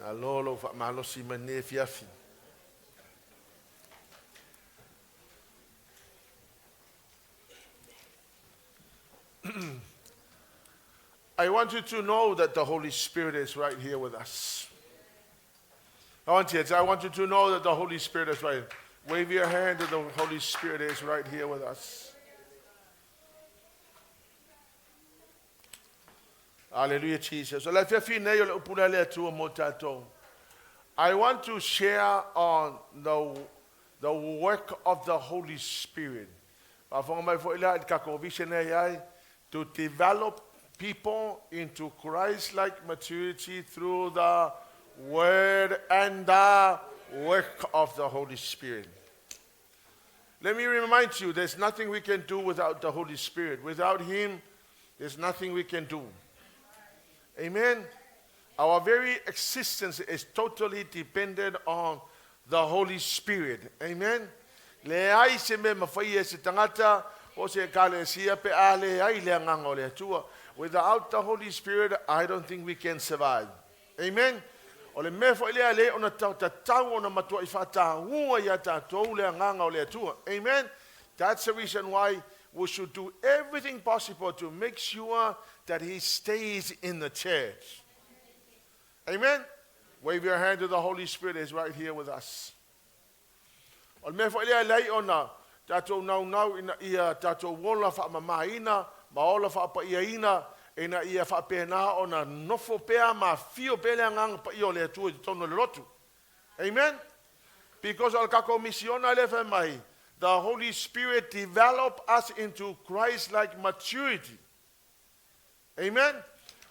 Alolo fa malo si mane fiafi. I want you to know that the Holy Spirit is right here with us. I want you to know that the Holy Spirit is right. Wave your hand that the Holy Spirit is right here with us. Hallelujah, Jesus. I want to share on the work of the Holy Spirit. To develop people into Christ-like maturity through the Word and the work of the Holy Spirit. Let me remind you, there's nothing we can do without the Holy Spirit. Without Him, there's nothing we can do. Amen? Our very existence is totally dependent on the Holy Spirit. Amen? Without the Holy Spirit, I don't think we can survive. Amen? Amen? That's the reason why we should do everything possible to make sure that He stays in the church. Amen? Wave your hand to the Holy Spirit is right here with us. Tato now ina ia tato wola fa mamaina maola fa pa iaina ina ia fa pena ona nofo pea ma fio pele ngang pa io le tu tono le lotu. Amen. Because al kako misiona le fa mai, the Holy Spirit develop us into Christ-like maturity. Amen.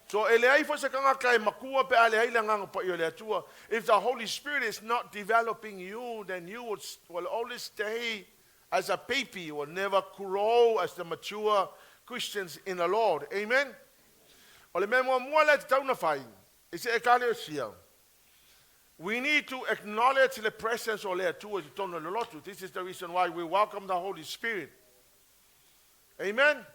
So elei fo se kanga kai makua pe ale ai ngang pa io le tu. If the Holy Spirit is not developing you, then you will always stay as a baby. You will never grow as the mature Christians in the Lord. Amen? We need to acknowledge the presence of the two. This is the reason why we welcome the Holy Spirit. Amen?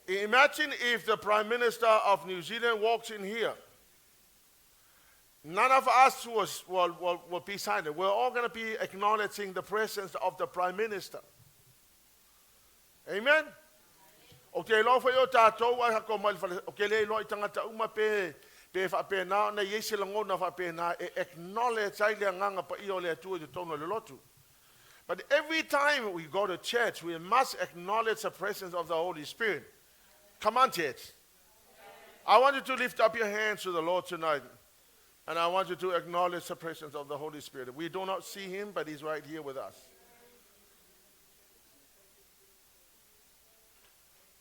Imagine if the Prime Minister of New Zealand walks in here. None of us will be silent. We're all going to be acknowledging the presence of the Prime Minister. Amen? Okay, lo fa yo tatou wa ko mal fa okay le lo itanga uma pe fa pe na yesi lango na fa pe na acknowledge ai le nganga pa io le tu de tono le lotu. But every time we go to church, we must acknowledge the presence of the Holy Spirit. Come on, church. I want you to lift up your hands to the Lord tonight. And I want you to acknowledge the presence of the Holy Spirit. We do not see Him, but He's right here with us.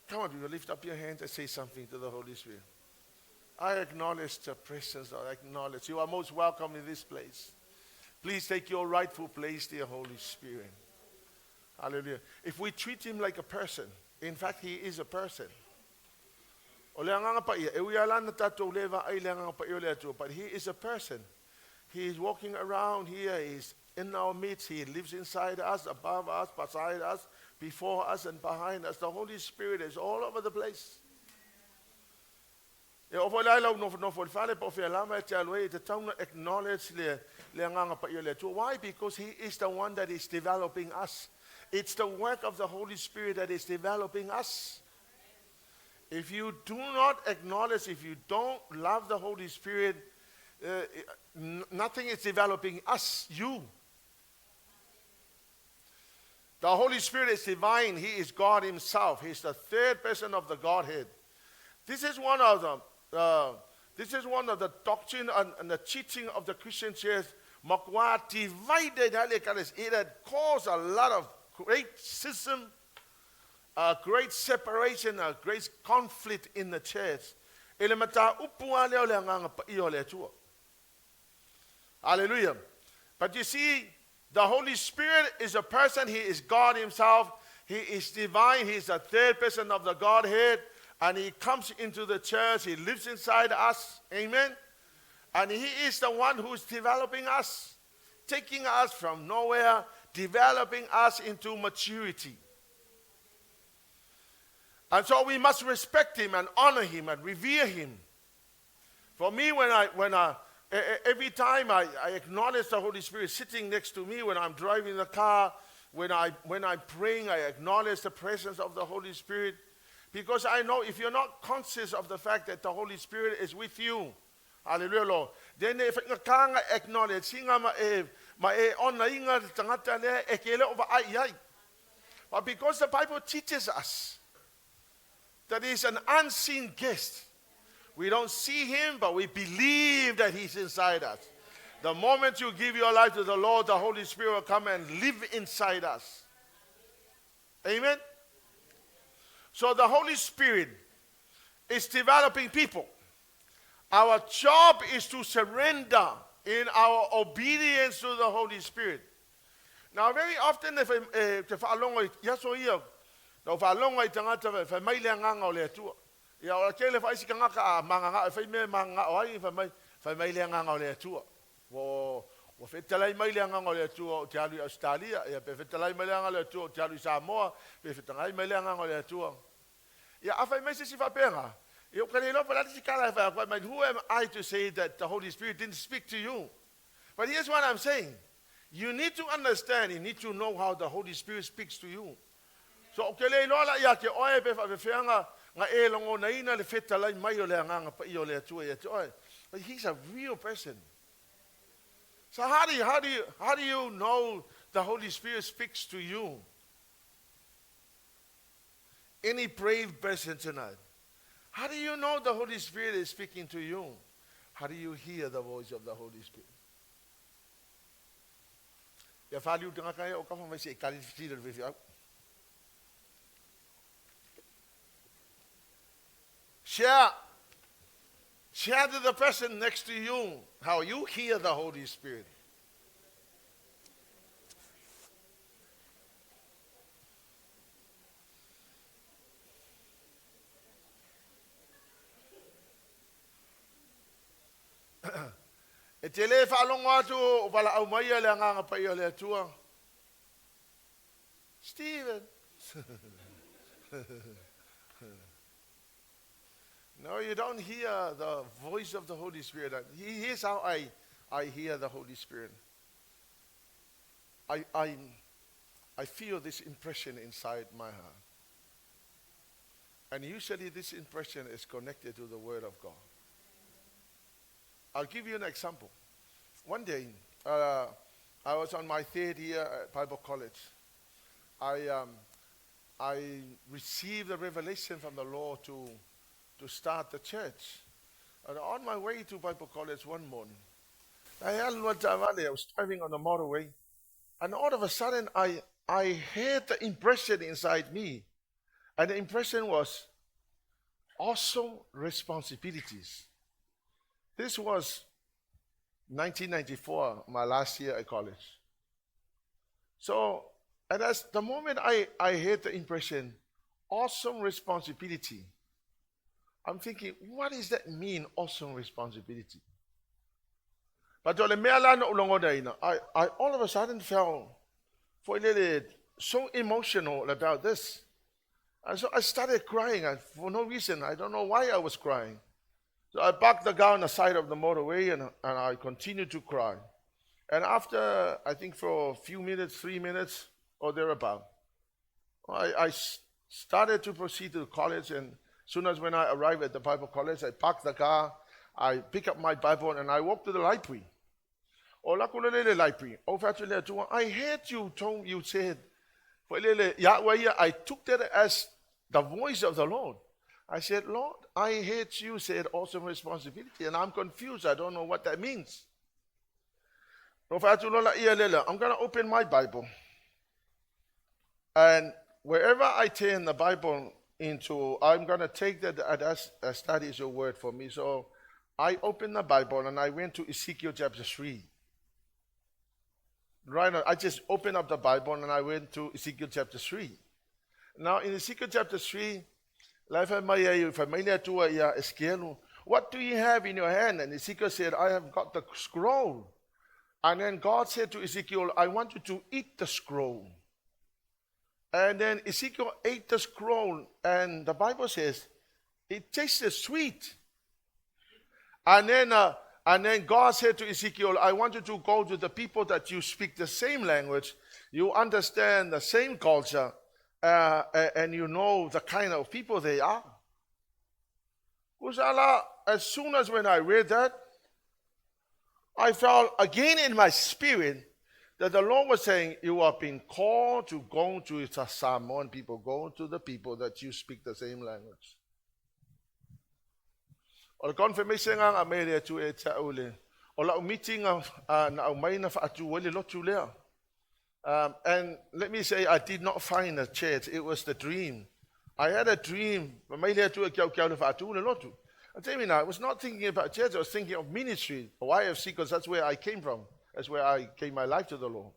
Come on, you lift up your hands and say something to the Holy Spirit. I acknowledge the presence. I acknowledge you are most welcome in this place. Please take your rightful place, dear Holy Spirit. Hallelujah. If we treat Him like a person, in fact, He is a person. But He is a person. He is walking around here. He is in our midst. He lives inside us, above us, beside us, before us, and behind us. The Holy Spirit is all over the place. Why? Because He is the one that is developing us. It's the work of the Holy Spirit that is developing us. If you do not acknowledge, if you don't love the Holy Spirit, nothing is developing us, you. The Holy Spirit is divine. He is God Himself. He is the third person of the Godhead. This is one of the doctrine and the teaching of the Christian church. Makwa divided, it had caused a lot of great schism, a great separation, a great conflict in the church. Hallelujah. But you see, the Holy Spirit is a person. He is God Himself. He is divine. He is the third person of the Godhead. And He comes into the church. He lives inside us. Amen. And He is the one who is developing us, taking us from nowhere, developing us into maturity. And so we must respect Him and honor Him and revere Him. For me, when I Every time I acknowledge the Holy Spirit sitting next to me when I'm driving the car, when I'm praying, I acknowledge the presence of the Holy Spirit. Because I know if you're not conscious of the fact that the Holy Spirit is with you, hallelujah, Lord, then if you can't acknowledge, but because the Bible teaches us that he's an unseen guest, we don't see him, but we believe that he's inside us. The moment you give your life to the Lord, the Holy Spirit will come and live inside us. Amen? So the Holy Spirit is developing people. Our job is to surrender in our obedience to the Holy Spirit. Now, very often, if Wafetalai mai leanga ngole tua te alu Australia, ia pe fetalai mai leanga le tua te alu Samoa, pe fetalai mai leanga ngole tua. Ia afai mai se sifa penga. Ia kare lo pala si kala fa kwa, but who am I to say that the Holy Spirit didn't speak to you? But here's what I'm saying. You need to understand, you need to know how the Holy Spirit speaks to you. So kele lo la ia ke oe pe fa feanga nga e longo na ina le fetalai mai o leanga nga pa i o le tua ia te oe. But he's a real person. So how do you know the Holy Spirit speaks to you? Any brave person tonight? How do you know the Holy Spirit is speaking to you? How do you hear the voice of the Holy Spirit? Share to the person next to you how you hear the Holy Spirit. E te le whaalongo atu wala au mai le nganga pa i le atua. Stephen. No, you don't hear the voice of the Holy Spirit. Here's how I hear the Holy Spirit. I feel this impression inside my heart. And usually this impression is connected to the Word of God. I'll give you an example. One day, I was on my third year at Bible College. I received a revelation from the Lord to start the church. And on my way to Bible College one morning, I was driving on the motorway, and all of a sudden I had the impression inside me, and the impression was awesome responsibilities. This was 1994, my last year at college. So, and as the moment I had the impression, awesome responsibility, I'm thinking, what does that mean, awesome responsibility? But I all of a sudden felt so emotional about this. And so I started crying for no reason. I don't know why I was crying. So I parked the car on the side of the motorway and I continued to cry. And after, I think for a few minutes, 3 minutes or thereabout, I started to proceed to college, and as soon as when I arrived at the Bible college, I parked the car, I picked up my Bible, and I walked to the library. I heard you said, Yahweh, I took that as the voice of the Lord. I said, Lord, I heard you said awesome responsibility, and I'm confused. I don't know what that means. I'm going to open my Bible. And wherever I turn the Bible into, I'm going to take that as study is your word for me. So I opened the Bible and I went to Ezekiel chapter 3. Right now, I just opened up the Bible and I went to Ezekiel chapter 3. Now in Ezekiel chapter 3, what do you have in your hand? And Ezekiel said, I have got the scroll. And then God said to Ezekiel, I want you to eat the scroll. And then Ezekiel ate the scroll, and the Bible says it tasted sweet. And then And then God said to Ezekiel, I want you to go to the people that you speak the same language, you understand the same culture, and you know the kind of people they are. Kusala, as soon as when I read that, I felt again in my spirit that the Lord was saying, you have been called to go to the Samoan people, go to the people that you speak the same language. O le confirmation nga me le tu e ta ule. O la meeting na mai na fa atu le lotu lea. And let me say, I did not find a church. It was the dream. I had a dream. Mai le tu e kia le fa atu le lotu. I tell you now, I was not thinking about church. I was thinking of ministry, or YFC, because that's where I came from. That's where I gave my life to the Lord.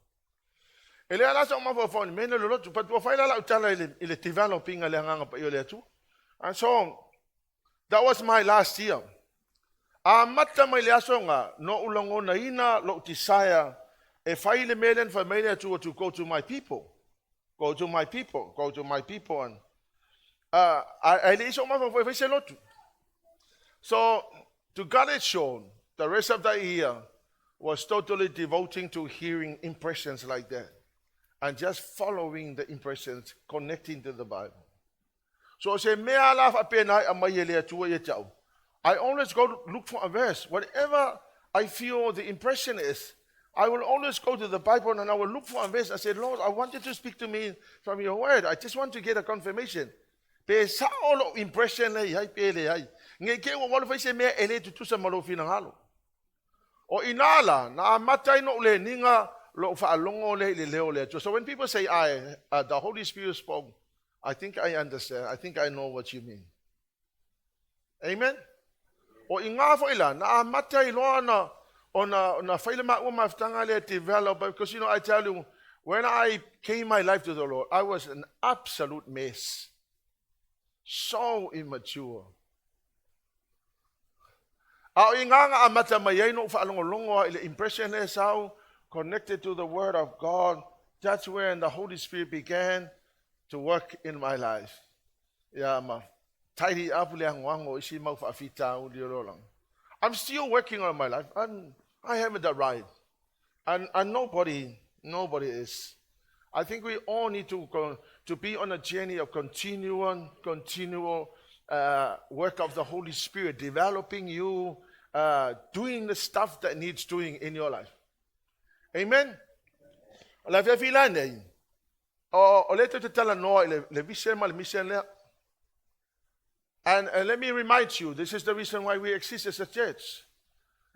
Ele ala sa ma fo me le lotu, but wa faila la utala ile developing ale nga pa yo le tu. And so that was my last year. Mata mai le aso nga no ulango na ina lo desire e faile melen for me to go to my people. Go to my people. Go to my people. And I le so ma fo se lotu. So to God it shown, the rest of the year was totally devoting to hearing impressions like that. And just following the impressions, connecting to the Bible. So say me ala fa pena amayele tu ye tau. I always go look for a verse. Whatever I feel the impression is, I will always go to the Bible and I will look for a verse. I say, Lord, I want you to speak to me from your word. I just want to get a confirmation. Pe sa olo impression le hai pe le hai. Nge ke wo fa se me ele tu sa malo fina halo. O inala na matai no le ninga lo fa longo le leo le. So when people say the Holy Spirit spoke, I think I understand. I think I know what you mean. Amen. O inga fo ila na matai lo na ona faile ma o maftanga le develop, because I tell you, when I gave my life to the Lord, I was an absolute mess. So immature. Au inga amata mai no fa longo ile impression is how connected to the word of God. That's when the Holy Spirit began to work in my life. Yeah, ma. Tidy up I'm still working on my life. I haven't arrived. And nobody is. I think we all need to be on a journey of continual work of the Holy Spirit, developing you, doing the stuff that needs doing in your life. Amen? And let me remind you, this is the reason why we exist as a church.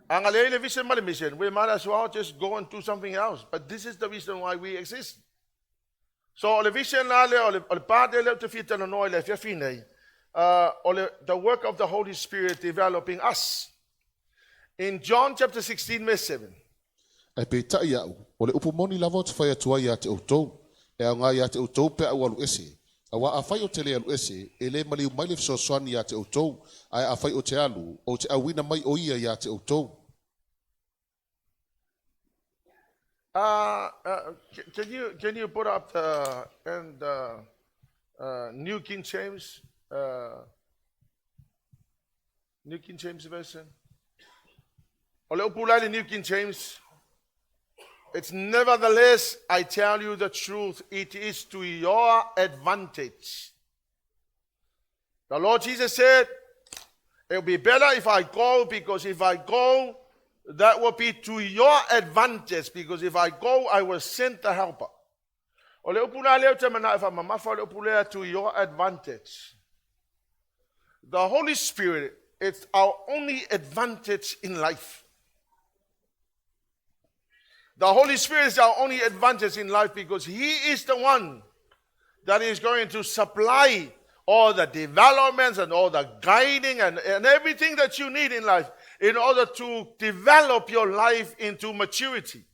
We might as well just go and do something else. But this is the reason why we exist. So the work of the Holy Spirit developing us. In John chapter 16, verse 7. Ai pe ta ia o le upomoni lava te whai atua ia te outou, e a ngā ia te outou pe au alu ese. A wa a whai o te le alu ese, e le maliu mai le fisoaswani ia te outou, ai a whai o te alu, o te awina mai o ia te outou. Can you put up the New King James version? Ole upulai New King James. It's nevertheless, I tell you the truth, it is to your advantage. The Lord Jesus said, it will be better if I go, because if I go, that will be to your advantage, because if I go, I will send the helper. To your advantage. The Holy Spirit is our only advantage in life. The Holy Spirit is our only advantage in life, because He is the one that is going to supply all the developments and all the guiding and everything that you need in life in order to develop your life into maturity.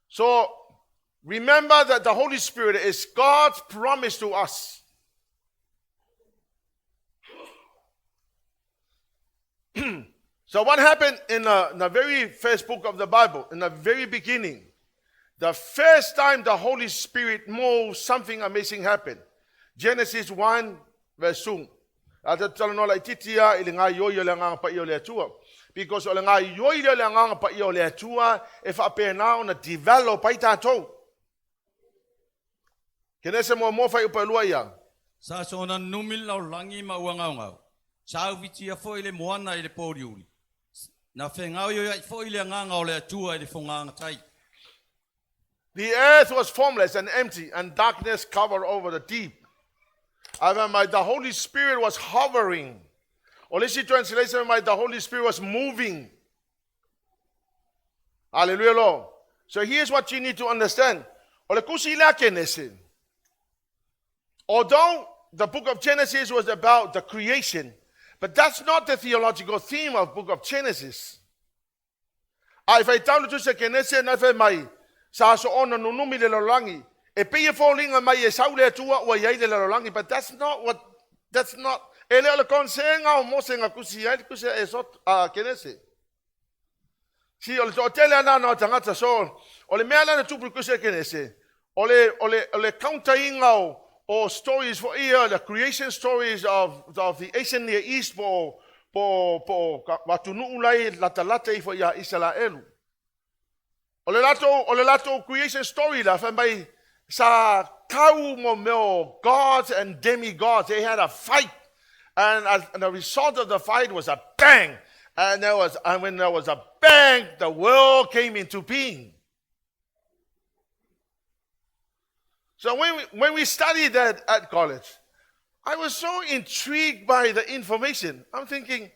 So remember that the Holy Spirit is God's promise to us. So what happened in the very first book of the Bible, in the very beginning, the first time the Holy Spirit moved, something amazing happened. Genesis 1, verse 2. Because o le ngā ioi le nganga pa i o le atua e whapena o na develop ai tātou. Kenese mo whai upa lua ia. Sa so na numil lau langi ma ua ngau ngau. Sa uwiti a fo i le moana i le pōriuri. Na whengau i ai fo i le nganga o le atua i le whonganga tai. The earth was formless and empty, and darkness covered over the deep. The Holy Spirit was hovering. Or let's see translation, the Holy Spirit was moving. Hallelujah, Lord. So here's what you need to understand. Although the book of Genesis was about the creation, but that's not the theological theme of the book of Genesis. If I tell you to say Kenese na fe mai sa so ona nunumi le lolangi e pe falling mai e saule tua wa yai le lolangi, but that's not ele le konsenga o mosenga kusia kusia e sot Kenese. Si o le tele ana no tangata so o le mea na tupu kusia Kenese o le countainga or stories for here, the creation stories of the ancient Near East po watunuulai latalate for ya Israelu. O le lato creation story la fambai sa kau mo meo gods and demigods. They had a fight, and the result of the fight was a bang. And when there was a bang, the world came into being. So when we studied that at college, I was so intrigued by the information. I'm thinking,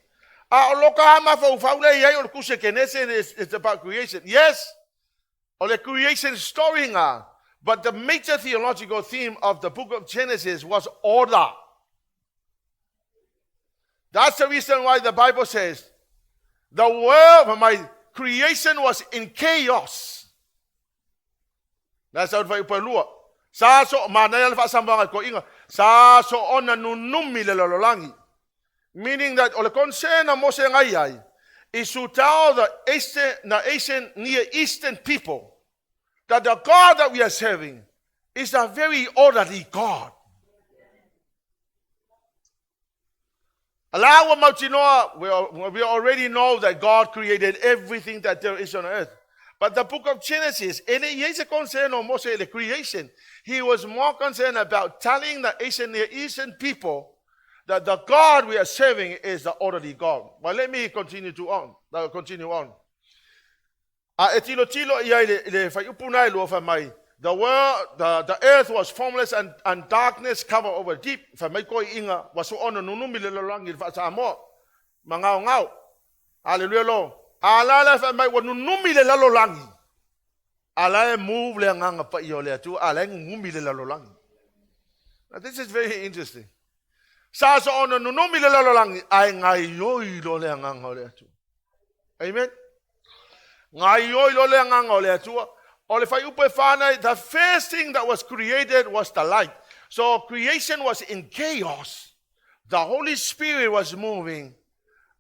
it's about creation. Yes, or the creation story, but the major theological theme of the book of Genesis was order. That's the reason why the Bible says the world, my creation was in chaos. That's how it was. Sa so manayal fa sambang ko inga sa so ona nunumi le lolangi, meaning that ole konsena mo se ngai is to tell the Asian Near Eastern people that the God that we are serving is a very orderly God. Allow we already know that God created everything that there is on earth. But the book of Genesis, he is concerned on most of the creation. He was more concerned about telling the Asian Near Eastern people that the God we are serving is the orderly God. But let me continue on. The world, the earth was formless and darkness covered over deep. Hallelujah, Lord. Ala fa mai wonu numi le lalolangi. Ala move le nganga pa yo le tu ala ngumi le lalolangi. Now this is very interesting. Sa so ono numi le lalolangi ai ngai yoi lo le nganga le tu. Amen. Ngai yoi lo le nganga le tu. Ole fa upe fana, the first thing that was created was the light. So creation was in chaos. The Holy Spirit was moving.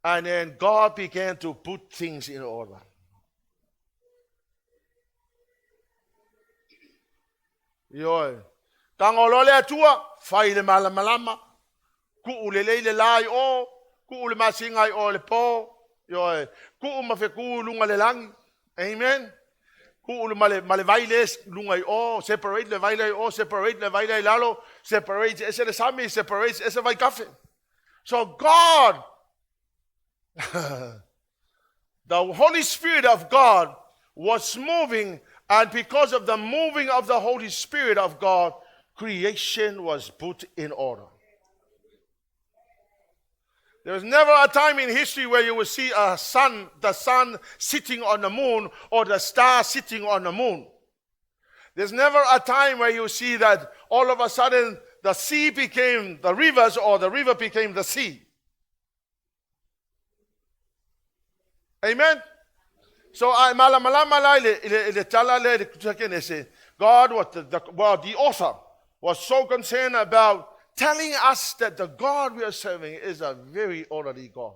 And then God began to put things in order. Yoi. Tangolole atua, faile malamalama. Ku ulele lai o, ku ule masingai o le po. Yoi. Ku mafeku lunga le langi. Amen. Ku ule male vailes lunga o, separate le vaile o, separate le vaile lalo, separate ese le sami, separate ese vai kafe. So God, the Holy Spirit of God was moving, and because of the moving of the Holy Spirit of God, creation was put in order. There was never a time in history where you would see the sun sitting on the moon or the star sitting on the moon. There's never a time where you see that all of a sudden the sea became the rivers or the river became the sea. Amen. So God was the author was so concerned about telling us that the God we are serving is a very orderly God.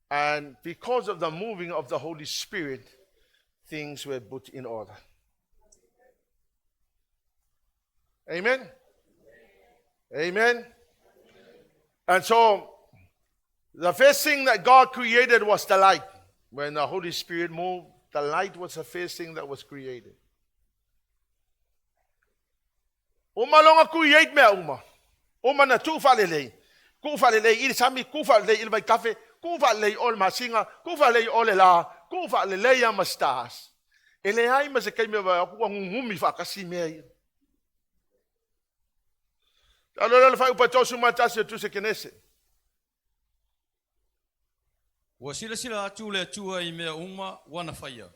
And because of the moving of the Holy Spirit, things were put in order. Amen. Amen. And so The first thing that God created was the light. When the Holy Spirit moved, the light was the first thing that was created. Uma longa create mea uma. Uma na tufa lelei. Kufa lelei ili sami, kufa lelei ili vai kafe, kufa lelei ol masinga, kufa lelei ole la, kufa lelei ama stars. Ele ai ma se kai me va ku ngumi fa kasi mea. Alora fa upa tosu mata se tu se Kenese. Ua sila atu le atua I mea uma wana whaia.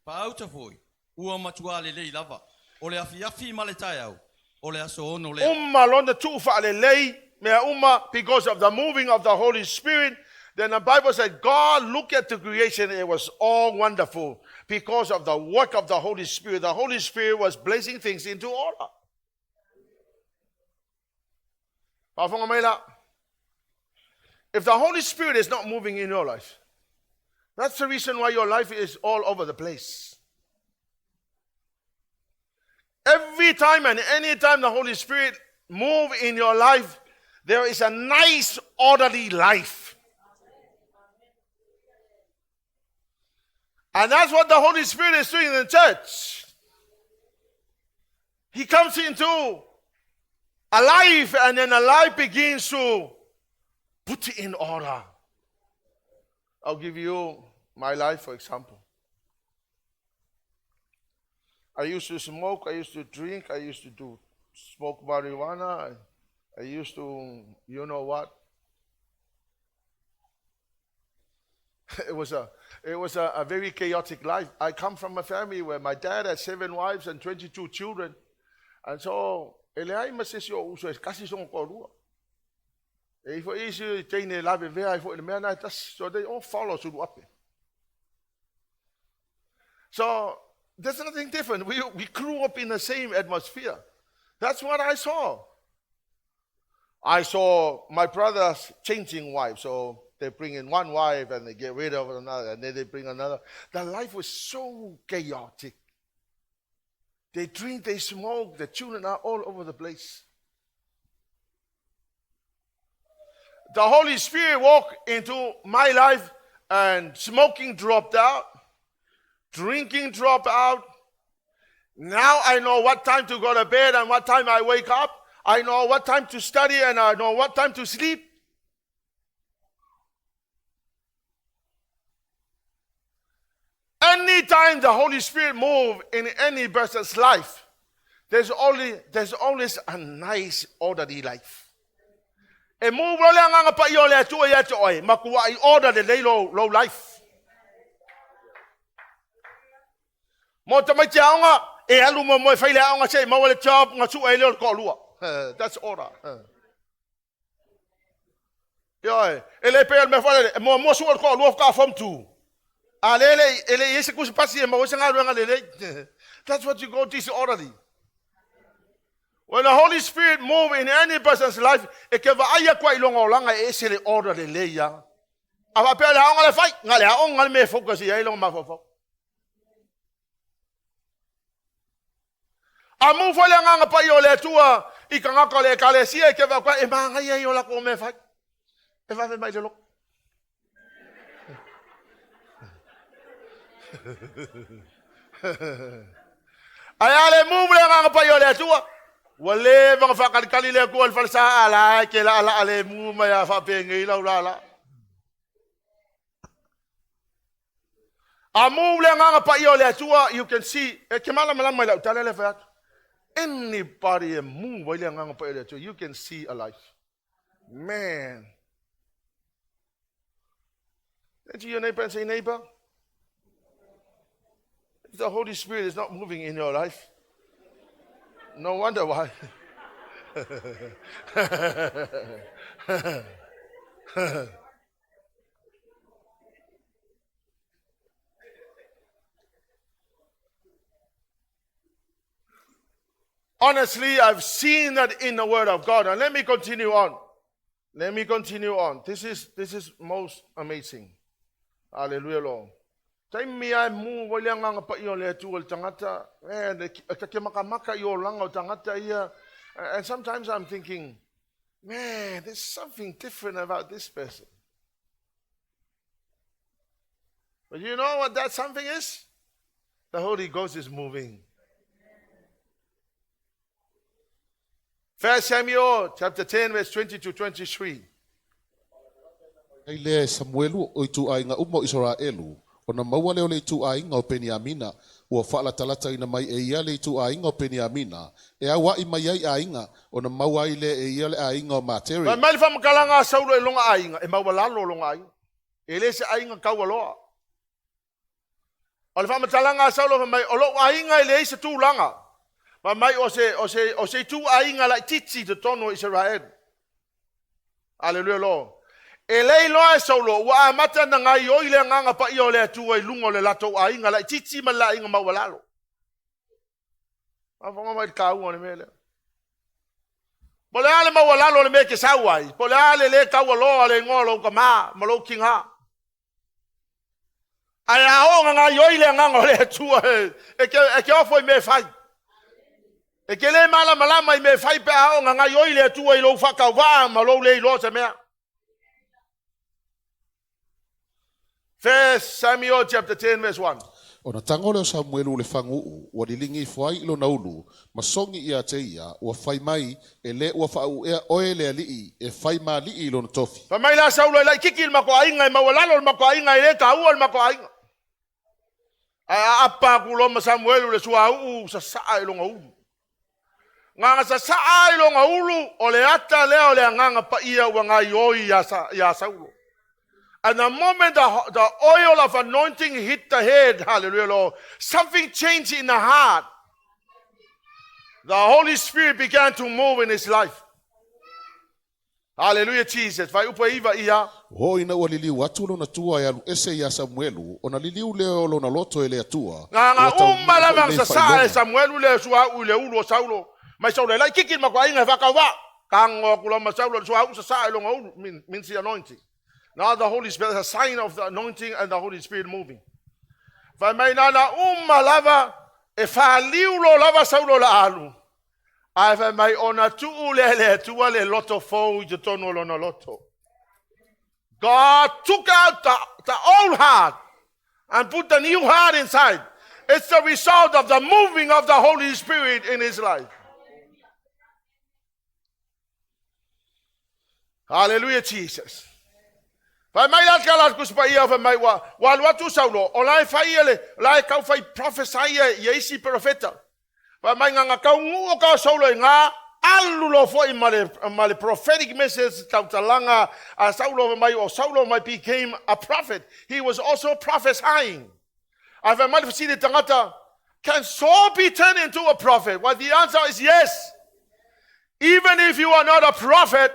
Pa auta foi, ua matua le lei lava. O le afi ma le tai au. O le aso ono le. Umma londa tufa lelei mea uma because of the moving of the Holy Spirit. Then the Bible said, God looked at the creation, it was all wonderful because of the work of the Holy Spirit. The Holy Spirit was blazing things into order. If the Holy Spirit is not moving in your life, that's the reason why your life is all over the place. Every time and any time the Holy Spirit moves in your life, there is a nice, orderly life. And that's what the Holy Spirit is doing in the church. He comes into a life, and then a life begins to put it in order. I'll give you my life, for example. I used to smoke, I used to drink, I used to smoke marijuana, I used to, you know what? It was a very chaotic life. I come from a family where my dad had 7 wives and 22 children. And so, so they all follow Suluape. So, there's nothing different. We grew up in the same atmosphere. That's what I saw. I saw my brothers changing wives. So, they bring in one wife and they get rid of another, and then they bring another. The life was so chaotic. They drink, they smoke, the children are all over the place. The Holy Spirit walked into my life, and smoking dropped out, drinking dropped out. Now I know what time to go to bed and what time I wake up. I know what time to study and I know what time to sleep. Anytime the Holy Spirit moves in any person's life, there's always a nice, orderly life. E move wale nga pa yo le tu ya to oi makuwa I order the low life. Mo tamai nga e alu mo faile nga sei mo wale job nga su e le ko lua. That's order. Yo ele pe me fale mo su ko lua ka form 2. That's what you go disorderly. When the Holy Spirit moves in any person's life, it can be quite long or long. It's orderly. Layer. I feel I'm going to fight. I'm going to focus here. I move for long. I you let to I can call a calesia. I can quite a man. I like to fight. If I made a look. Ayale move lang pa yo le tuwa. Wale mga fakal le ko al falsa ala ke la ala ale mu maya fa pengi la la. A move lang pa yo le tuwa, you can see e ke mala mala tala le fa. Anybody move lang pa yo le tuwa, you can see a life. Man. Did you neighbor and say neighbor? If the Holy Spirit is not moving in your life, no wonder why. Honestly, I've seen that in the Word of God. And let me continue on. This is most amazing. Hallelujah, Lord. Time me I move walianga pa yo le tu tangata and ke makamaka yo langa tangata here, and sometimes I'm thinking, man, there's something different about this person. But you know what that something is? The Holy Ghost is moving. 1 Samuel chapter 10 verse 20 to 23. Ai le Samuelu o tu ai nga umo Israelu ona maua leo le tu ai nga o Peniamina ua faala talata ina mai e ia le tu ai nga o Peniamina e awa i mai ai ainga ona maua i le e ia le ainga o Materi. Ma mai fa makalanga Saulo e longa ainga e maua lalo longa ainga. E le se ainga kaualoa. O le fa makalanga Saulo fa mai o lo ainga i le se tu langa. Ma mai o se tu ainga la titsi te tono Israel. Halleluiah lo. E lei loa e Saulo, wa amata na ngai o ile nganga pa i o le atua i lungo le lato a inga la titi ma la inga mawalalo. Ma fonga mai kau o le mele. Pole ale mawalalo le meke sawai, pole ale le kawalo le ngolo ka ma lo kinga. Ai a o ngai o ile nganga le atua e ke ofo i me fai. E ke le mala malama i me fai pe a o ngai o ile atua i lo faka wa ma lo le lo se mea. 1 Samuel chapter 10 verse 1. Ona tangole o Samuelu le fangu ua lilingi fuai ilo naulu masongi ia te ia ua fai mai e le ua fau ea oe le alii e fai ma alii ilo na tofi. Pa mai la Saulo e lai kiki il mako ainga e mawalalo il mako ainga e le kaua il mako ainga. A apa kuloma Samuelu le sua sa saa ilonga ulu. Nganga sa saa ilonga ulu o le ata leo le nganga pa ia ua ngai oi ya Saulo. And the moment the oil of anointing hit the head, hallelujah, Lord, something changed in the heart. The Holy Spirit began to move in his life. Hallelujah, Jesus. Vai upa iwa ia. Ho ina ua liliu watu lo na tua ya ese ya Samuelu, ona liliu leo lo na loto ele atua. Nga umalamang sa sa Samuelu le sua ule ulo Saulo. Mai Saulo lai kikil makwa inga whakawa. Kango kuloma Saulo sua u sa sa ilonga ulu means the anointing. Now the Holy Spirit is a sign of the anointing and the Holy Spirit moving. Vai mai nana lava e liu lo lava Saulo la alu. Ai vai mai ona tuu le tua le loto fou i tono lo na loto. God took out the old heart and put the new heart inside. It's the result of the moving of the Holy Spirit in his life. Hallelujah, Jesus. Vai mai la kala kuspa ia vai mai wa watu Saulo o lai fai ele lai kau fai prophesy ye isi profeta. Vai mai nga kau ngu ka Saulo nga alu lo fo i male prophetic message tau talanga a Saulo mai o Saulo mai became a prophet. He was also prophesying. I vai mai fasi de tangata, can Saul be turned into a prophet? Well, the answer is yes. Even if you are not a prophet,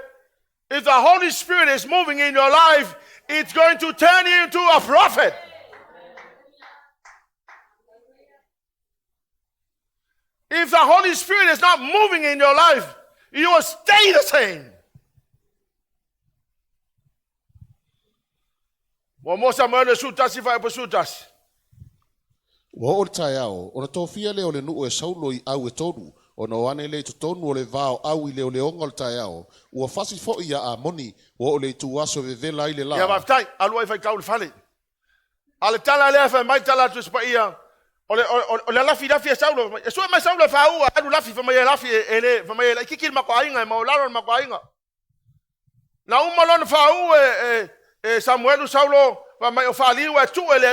if the Holy Spirit is moving in your life, it's going to turn you into a prophet. If the Holy Spirit is not moving in your life, you will stay the same. Mo Samuelu sutasi fa po sutasi. Wa o tai ao, ona tofia leo le nuu e Saulo i au e tonu, ona wane le tutonu o le vao au i leo leonga o tai ao, ua fasi fo ia a moni, wa o le tuaso vevela i le la. Ia waftai, alua i fai kaul fale. Ale tala lea fa mai tala tu spa ia, o le lafi e Saulo, e sua mai Saulo fa ua, adu lafi fa mai lafi ele, fa mai kikil mako ainga, e maularo mako ainga. Na umalon fa ua e Samuelu Saulo, va mai o faliu e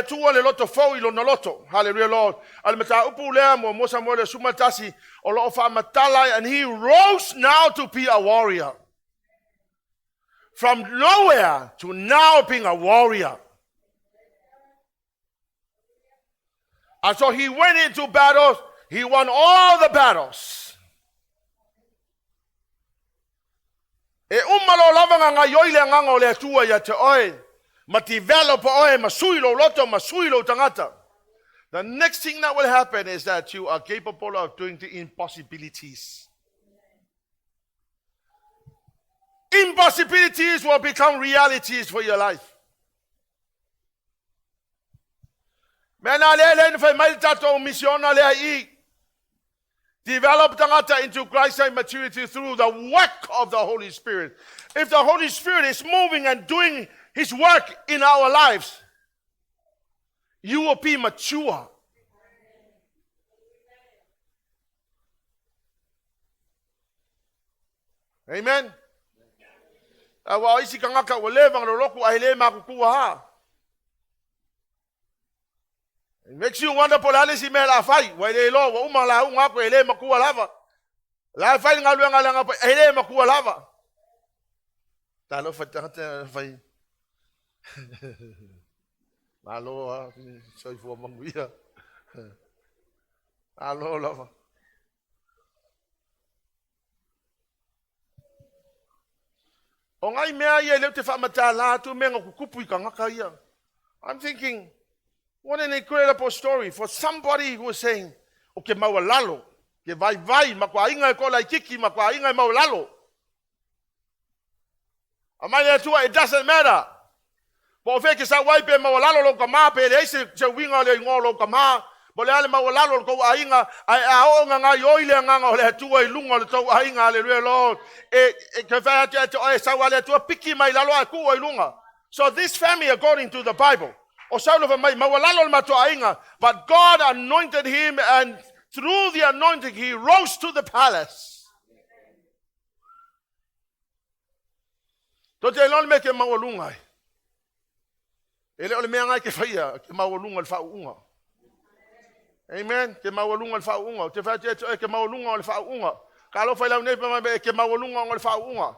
tu le loto fo i lo na loto. Hallelujah, Lord. Al mata upu lea mo Samuel sumatasi o lo fa matala, and he rose now to be a warrior. From nowhere to now being a warrior. And so he went into battles. He won all the battles. E umalo lavanga nga yoile nga o le tua ya te oi. Ma develop oe masuilo loto masuilo tangata. The next thing that will happen is that you are capable of doing the impossibilities. Impossibilities will become realities for your life. Develop tangata into Christ-like maturity through the work of the Holy Spirit. If the Holy Spirit is moving and doing his work in our lives, You will be mature. Amen. Awa isi kangaka wale bang loloku aile makukua ha. It makes you wonder polale si mela fai. Wale lo wa umala unga ko ele makua lava. La fai ngalu ngala ngapa ele makua lava. Talo fatata fai. Malo soi fu manguia. Alo lava. O ngai mea ia leo te whamata la tu mea kukupu I kangaka ia. I'm thinking, what an incredible story for somebody who is saying, o ke maua lalo, ke vai makua inga e kola I kiki, makua inga e maua lalo. Amai lea tua, it doesn't matter. Po fe ke sa waipe maua lalo lo ka maa, pe le eise se winga le ingo lo ka maa, bo le ale maua lalo lo ka inga, a o nga yoile nga o le tua I lunga le tau a inga, hallelujah Lord. Ke whai ate o e sa wale tua piki mai lalo a kua I lunga. So this family, according to the Bible, o saulo fa mai maua lalo le matua inga, but God anointed him and through the anointing he rose to the palace. Tote lon me ke maua lunga. Ele ole mea ngai ke whaia, ke maua lunga le whau Amen. Ke maulunga le whaunga. Te whatea te ke maulunga le whaunga. Ka lo whai lau nei pa ke maulunga le whaunga.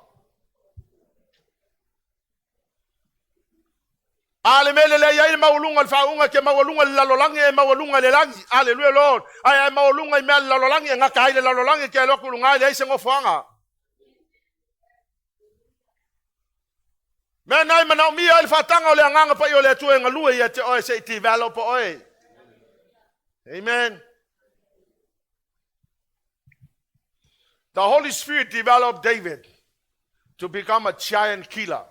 Ale mele le iai maulunga le whaunga ke maulunga le lalolangi e maulunga le langi. Hallelujah Lord. Ai maulunga I mea le lalolangi e ngaka hai le lalolangi ke loku lungai le eise ngofuanga. Mea nai manau mia le whatanga o le anganga pa I o le atua e ngalua I te oe se te develop oe. Amen. The Holy Spirit developed David to become a giant killer.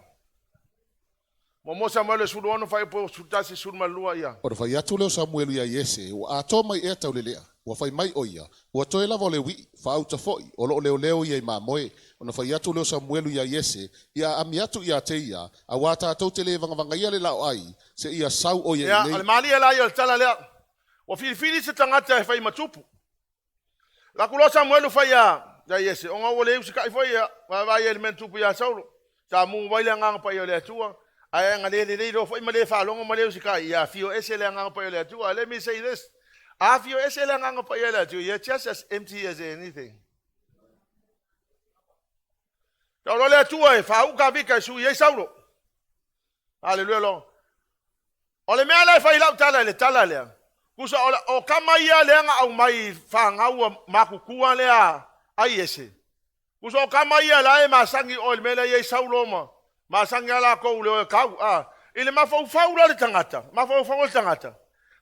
Momo Samuelu suluonu fai po sutasi sulmalua ia. O fai atu leo Samuelu ia Yese, o ato mai e tau lelea, o fai mai o ia, o toe lava o le wi, fa auta foi, o leo leo ia I mamoe, o fai atu leo Samuelu ia Yese, ia ami atu ia te ia, a wata atou te le vanga ia le lao ai, se ia sau o ia nei. Ia, alemani ia la ia tala lea. O filifili se tangata e fai matupu. La kulo Samuelu fai ya Yese, o ngau le usika I fai ya, vai element tupu ya saulo. Sa mu vai le ngang pa yo le atua. Ai nga le do fai male fa longo male usika ya fio ese le ngang pa yo le atua. Let me say this. A fio ese le ngang pa yo le atua. You're just as empty as anything. Ka lo le atua e fa u ka vika su ye saulo. Hallelujah Lord. O le mea le fai lau tala le. Kusa o kama ia lenga au mai whangau makukua lea ai ese. Kusa o kama ia lae masangi o mele ye sauloma. Masangi ala kou leo kau. Ile mafau le tangata. Mafau le tangata.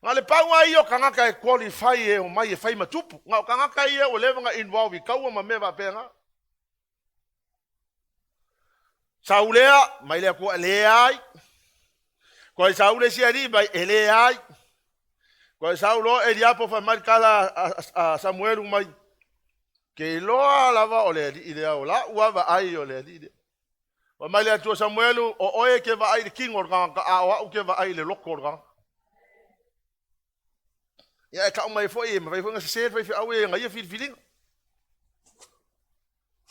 Nga le pau ai o kangaka e qualify e o mai e whai matupu. Nga o kangaka ia o levenga involve I kaua ma mewa penga. Saulea, mai lea kua lea ai. Koi saule siari mai ele ai. Koi saulo e diapo fa markala a Samuelu mai. Ke loa lava o le ide o la ua va ai o le ide. O mai le tu Samuelu o oe ke va ai king organ ka a o ke va ai le loko organ. Ya ka mai foi mai foi se foi awe ngai feeling.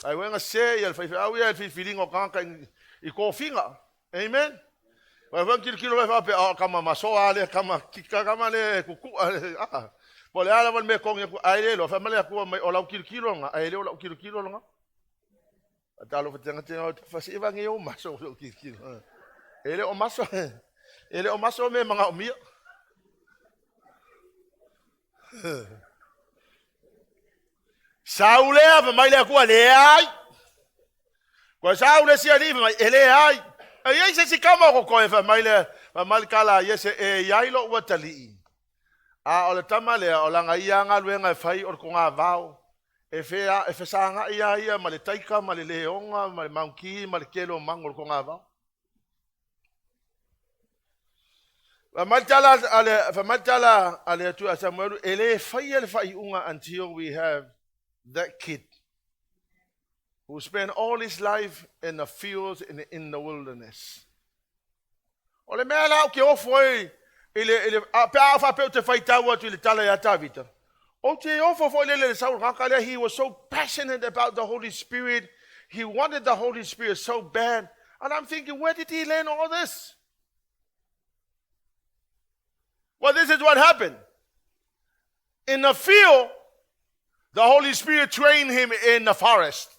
Ai wenga se ya foi awe feeling o kan I ko finga. Amen. Vai vang kilo vai fa pe kama masoa le kama kika kama le kuku Pole ala val me kong ai lo fa male ku mai o lau kilo nga ai le o lau kilo nga. Atalo fa tenga fa se va ngi o maso o kilo. Ele o maso ele o maso me manga o mia. Saule va mai le ku le ai. Ko saule si ali mai ele ai. Ai se si kama ko ko fa mai le mal kala yese e yailo watali. A o le tama le o langa ia nga luenga e fai o ko nga vao. E fe sanga ia ma le taika ma le leonga ma le manki ma le kelo mango ko nga vao. Fa matala ale tu Samuelu ele fai unga until we have that kid who spent all his life in the fields in the wilderness. Ole mea lau ke o foi He was so passionate about the Holy Spirit. He wanted the Holy Spirit so bad. And I'm thinking, where did he learn all this? Well, this is what happened. In the field, the Holy Spirit trained him in the forest.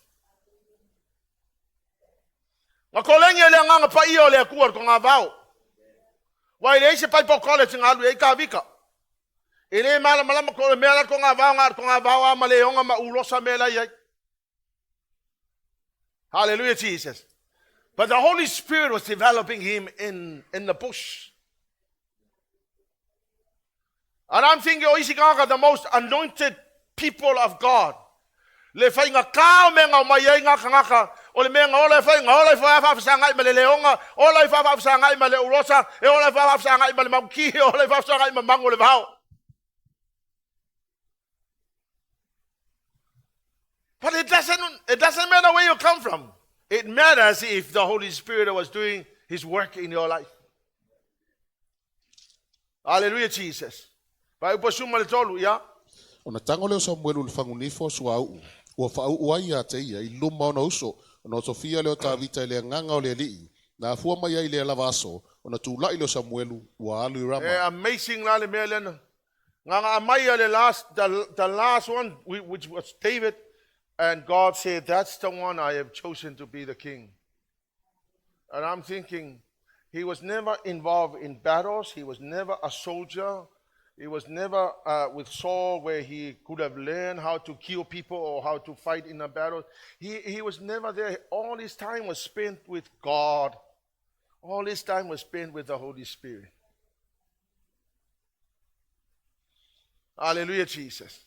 Hallelujah, Jesus. But the Holy Spirit was developing him in the bush. And I'm thinking, the most anointed people of God. Le fai nga kao me nga mai nga kanga o le me nga ole fai fa sanga i male leonga ole fa sanga i male urosa e ole fa sanga i male mauki ole fa sanga i mango le vao. But it doesn't matter where you come from. It matters if the Holy Spirit was doing his work in your life. Hallelujah, Jesus. Vai upasuma le tolu ya. Ona tango leo Samuelu le fangunifo suau. Ua whau uai a te ia I luma ona uso. Ona Sofia leo tawita le nganga o le lii. Na fua mai ai le lavaso. Ona tūlai leo Samuelu ua alu rama. Amazing la le mea lena. Nganga amai le the last one, which was David. And God said, that's the one I have chosen to be the king. And I'm thinking, he was never involved in battles. He was never a soldier. He was never with Saul where he could have learned how to kill people or how to fight in a battle. He was never there. All his time was spent with God. All his time was spent with the Holy Spirit. Hallelujah, Jesus.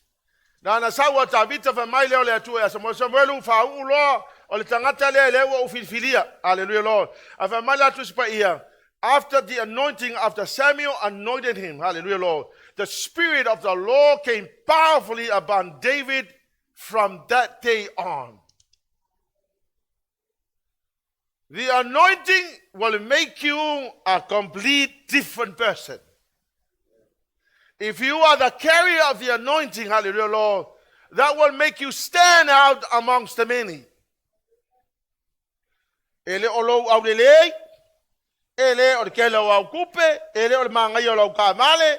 Na sawa tabita fa mai leo le atu ya Samuelu fa ulo o le tangata le o filfilia. Hallelujah, Lord. Afa mai la tu spa ia. After the anointing, after Samuel anointed him, hallelujah, Lord, the Spirit of the Lord came powerfully upon David from that day on. The anointing will make you a complete different person. If you are the carrier of the anointing, hallelujah, Lord, that will make you stand out amongst the many. Ele olo aulele, ele o kele o kupe, ele o manga yo lo kamale.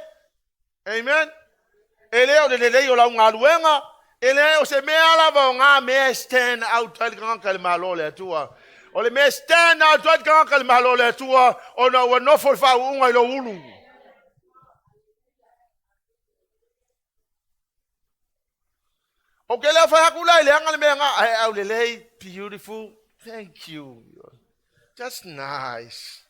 Amen. Ele o lele yo lo ngaluenga, ele o se me ala va nga me stand out tal kan kalmalo le tua. O le me stand out tal kan kalmalo le tua, o no for fa unga lo ulu. Okay, beautiful. Thank you. Just nice.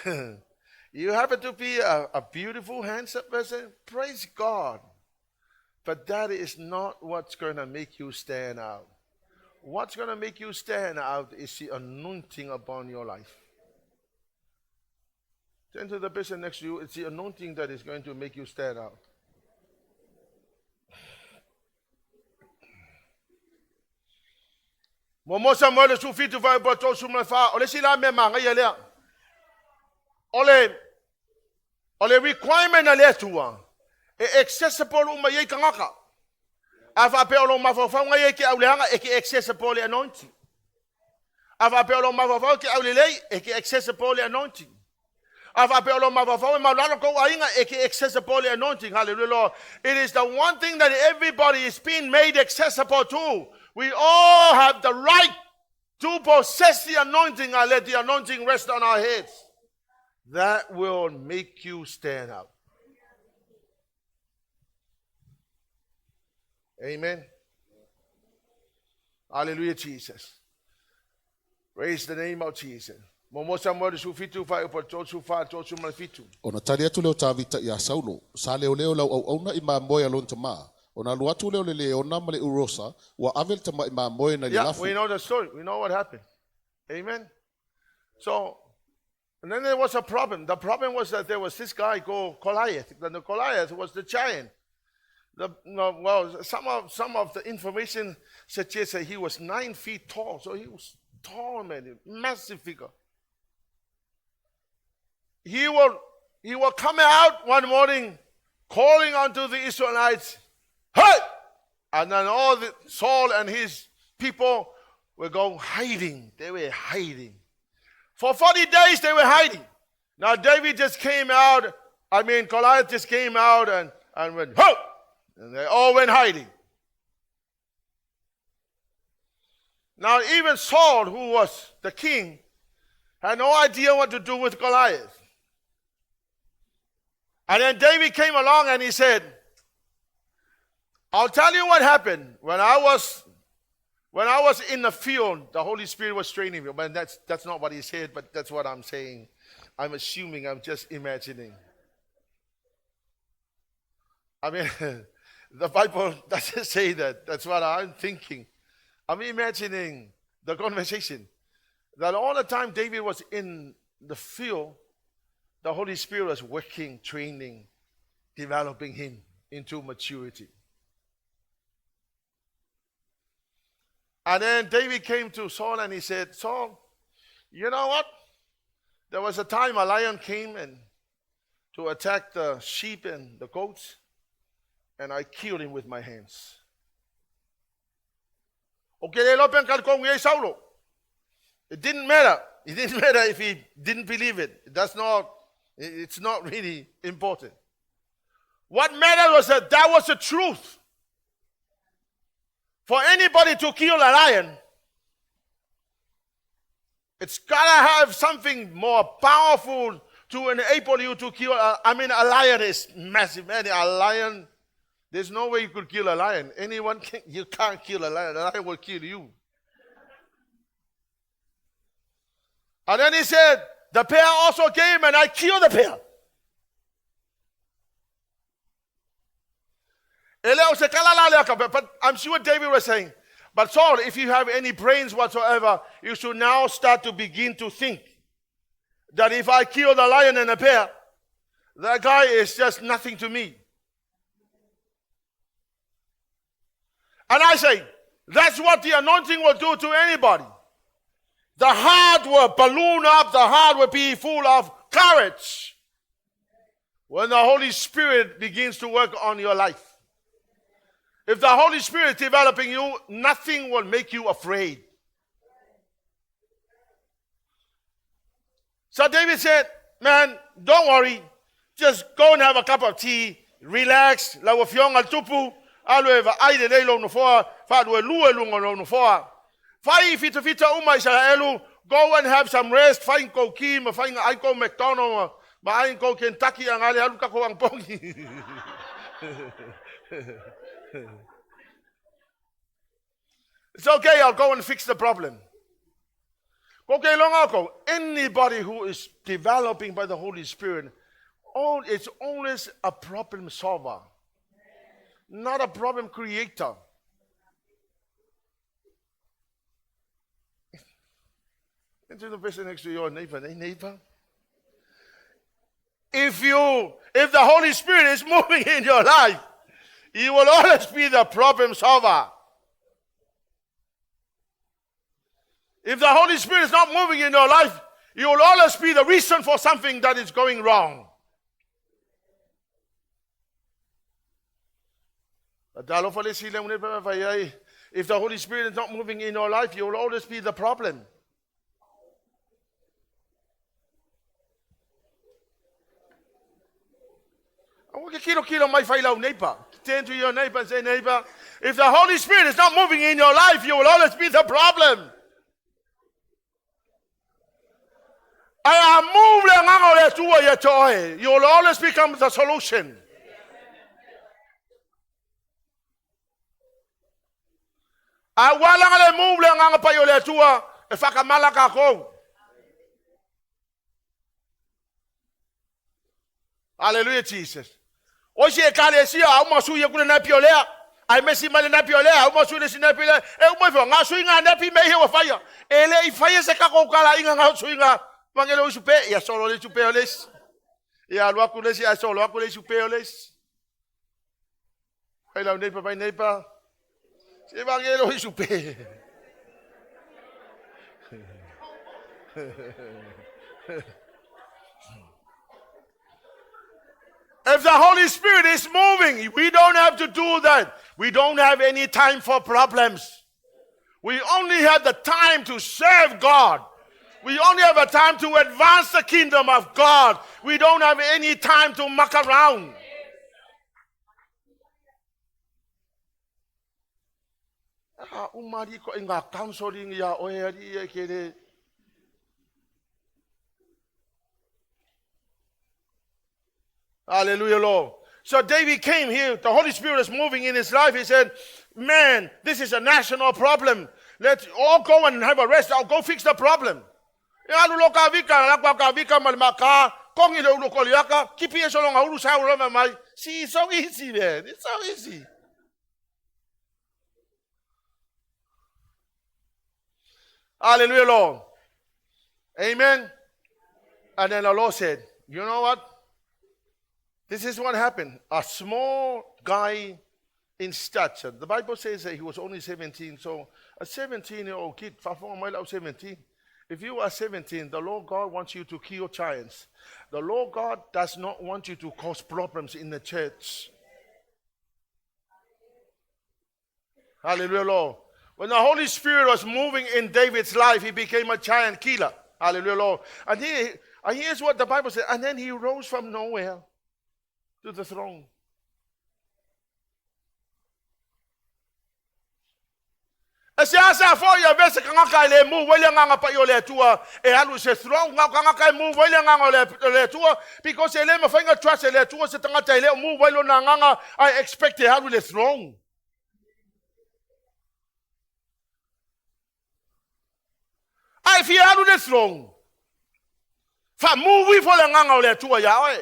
You happen to be a beautiful, handsome person. Praise God. But that is not what's going to make you stand out. What's going to make you stand out is the anointing upon your life. Turn to the person next to you. It's the anointing that is going to make you stand out. Momo Samuel su fitu vai boto sumna fa ole sila me manga yele ole requirement ale tuwa e accessible uma ye kangaka ava pe olo mafofa nga ye ki aulanga e ki accessible anointing ava pe olo mafofa ki aulele e ki accessible anointing ava pe olo mafofa ma lalo ko ainga e ki accessible anointing. Hallelujah, Lord. It is the one thing that everybody is being made accessible to. We all have the right to possess the anointing and let the anointing rest on our heads. That will make you stand out. Amen. Hallelujah, Jesus. Praise the name of Jesus. Momo Samuel su fitu fa upo su fa su malfitu. Ona tali atu leo tavita ya Saulo. Sa leo lau au na ima moya lon tama. Ona luatu leo le ona male urosa wa avel tama ima moya na Yeah, lafu. we know the story. We know what happened. Amen. So, and then there was a problem. The problem was that there was this guy called Goliath. And the Goliath was the giant. Some of the information suggests that he was 9 feet tall. So he was tall, man, massive figure. He will he was coming out one morning calling unto the Israelites, hey! And then Saul and his people were going hiding. They were hiding. For 40 days they were hiding. Now David just came out, Goliath just came out and went, ho! And they all went hiding. Now even Saul, who was the king, had no idea what to do with Goliath. And then David came along and he said, I'll tell you what happened. When I was in the field, the Holy Spirit was training me. But that's not what he said, but that's what I'm saying. I'm assuming, I'm just imagining. The Bible doesn't say that. That's what I'm thinking. I'm imagining the conversation. That all the time David was in the field, the Holy Spirit was working, training, developing him into maturity. And then David came to Saul and he said, Saul, you know what? There was a time a lion came to attack the sheep and the goats, and I killed him with my hands. It didn't matter. It didn't matter if he didn't believe it. It's not really important. What mattered was that was the truth. For anybody to kill a lion, it's got to have something more powerful to enable you to kill. A lion is massive. Man, a lion, there's no way you could kill a lion. You can't kill a lion. A lion will kill you. And then he said, the bear also came and I killed the bear. But I'm sure David was saying, but Saul, if you have any brains whatsoever, you should now start to begin to think that if I kill the lion and the bear, that guy is just nothing to me. And I say, that's what the anointing will do to anybody. The heart will balloon up, the heart will be full of courage when the Holy Spirit begins to work on your life. If the Holy Spirit is developing you, nothing will make you afraid. So David said, man, don't worry. Just go and have a cup of tea, relax. Go and have some rest. Find Coquim, find Iko McDonald, I go Kentucky and It's okay, I'll go and fix the problem. Okay, anybody who is developing by the Holy Spirit, it's always a problem solver, not a problem creator. Into the person next to your neighbor, hey neighbor. If the Holy Spirit is moving in your life, He will always be the problem solver. If the Holy Spirit is not moving in your life, you will always be the reason for something that is going wrong. If the Holy Spirit is not moving in your life, you will always be the problem. Turn to your neighbor and say, neighbor, if the Holy Spirit is not moving in your life, you will always be the problem. You will always become the solution. Hallelujah, Jesus. Oye, Kenese, uma suya kuna na piolea. Ai mesi male na piolea, uma suya si na piolea. Uma fo nga suya na pi me he wa fire. Ele I fire se ka ko kala inga nga suya. Mangelo usupe ya solo le supe oles. Ya lo akulesi ya solo akule supe oles. Hai la neipa pai neipa. Se mangelo usupe. If the Holy Spirit is moving, we don't have to do that. We don't have any time for problems. We only have the time to serve God. We only have a time to advance the kingdom of God. We don't have any time to muck around. Hallelujah, Lord. So David came here. The Holy Spirit is moving in his life. He said, man, this is a national problem. Let's all go and have a rest. I'll go fix the problem. See, it's so easy, man. It's so easy. Hallelujah, Lord. Amen. And then the Lord said, you know what? This is what happened. A small guy in stature. The Bible says that he was only 17. So a 17-year-old kid, 17. If you are 17, the Lord God wants you to kill giants. The Lord God does not want you to cause problems in the church. Hallelujah, Lord. When the Holy Spirit was moving in David's life, he became a giant killer. Hallelujah, Lord. And here's what the Bible says. And then he rose from nowhere to the throne. Asiasa for your best kangaka le move wele nganga pa yo le tua e halu se throne ngaka move wele nganga le tua because ele ma fainga trust le tua se tangata ile move wele nganga I expect halu le throne. I fear halu le throne. Fa move we for le nganga le tua ya oi.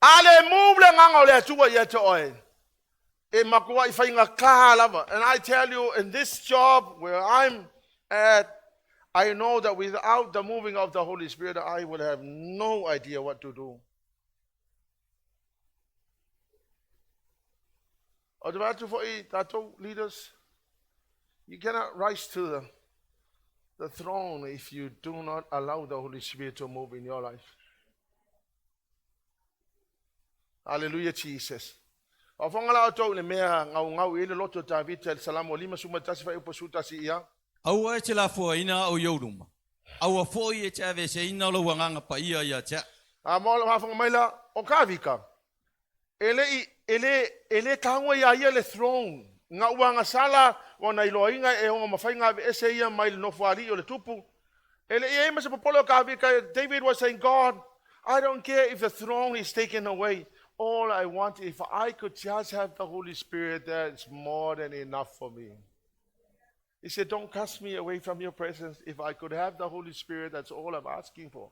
Ale move le nganga le tua ya to oi. E makua fainga ka lava. And I tell you, in this job where I'm at, I know that without the moving of the Holy Spirit, I will have no idea what to do. Leaders, you cannot rise to the throne if you do not allow the Holy Spirit to move in your life. Hallelujah, Jesus. Afongala auto le mea ngau ile loto David Salamo lima suma tasifa upo suta si ia. Au e te la fo ina o youruma. Au a fo i e te ave se ina lo wanganga pa ia ia te. A mola hafong maila o kavika. Ele tangwa ia le throne. Nga uanga sala wana iloinga e honga mafainga ese ia mail no fuari o le tupu. Ele ia masa popolo kavika. David was saying, God, I don't care if the throne is taken away. All I want, if I could just have the Holy Spirit, that's more than enough for me. He said, don't cast me away from your presence. If I could have the Holy Spirit, that's all I'm asking for.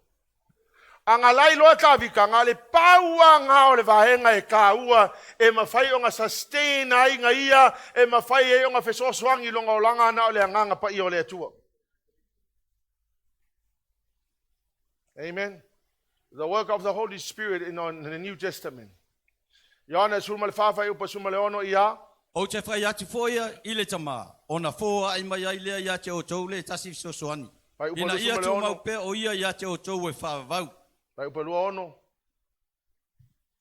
Angalai loa ka vika ngale paua ngao le vahenga e kaua e mawhai o nga sustain ai nga ia e mawhai e o nga whesoswangi longa o langa na o le anganga pa i o le atua. Amen. The work of the Holy Spirit in the New Testament. Ioane suma le whawhai upa suma le ono ia. O te whai ati fōia i le tama. O na fōa ai mai ai lea ia te o tau le tasi sosoani. Ina ia tō mau pe o ia te o tau e whawau. Pai upa lua ono.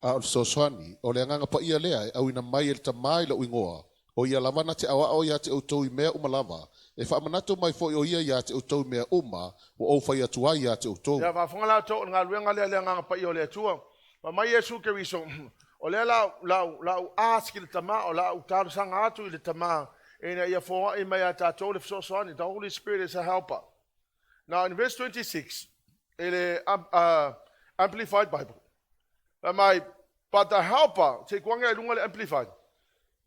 A o sosoani, o le anganga pa ia lea au ina mai e le tama i la uingoa. O ia lavana te awa o ia te o tau I mea umalava. E whaamanato mai fo o ia te o tau mea uma, o whai atua ia te o tau. Ia whafongala tō, ngā luenga lea nganga pa i o le atua. Ma mai Yesu ke wiso, o lea lau aski le tama, o lau tarusanga atu I le tama, e na ia fōa I mai a tātou le whsosoani. The Holy Spirit is a helper. Now in verse 26, ele Amplified Bible. But the helper, te kuanga lunga le Amplified.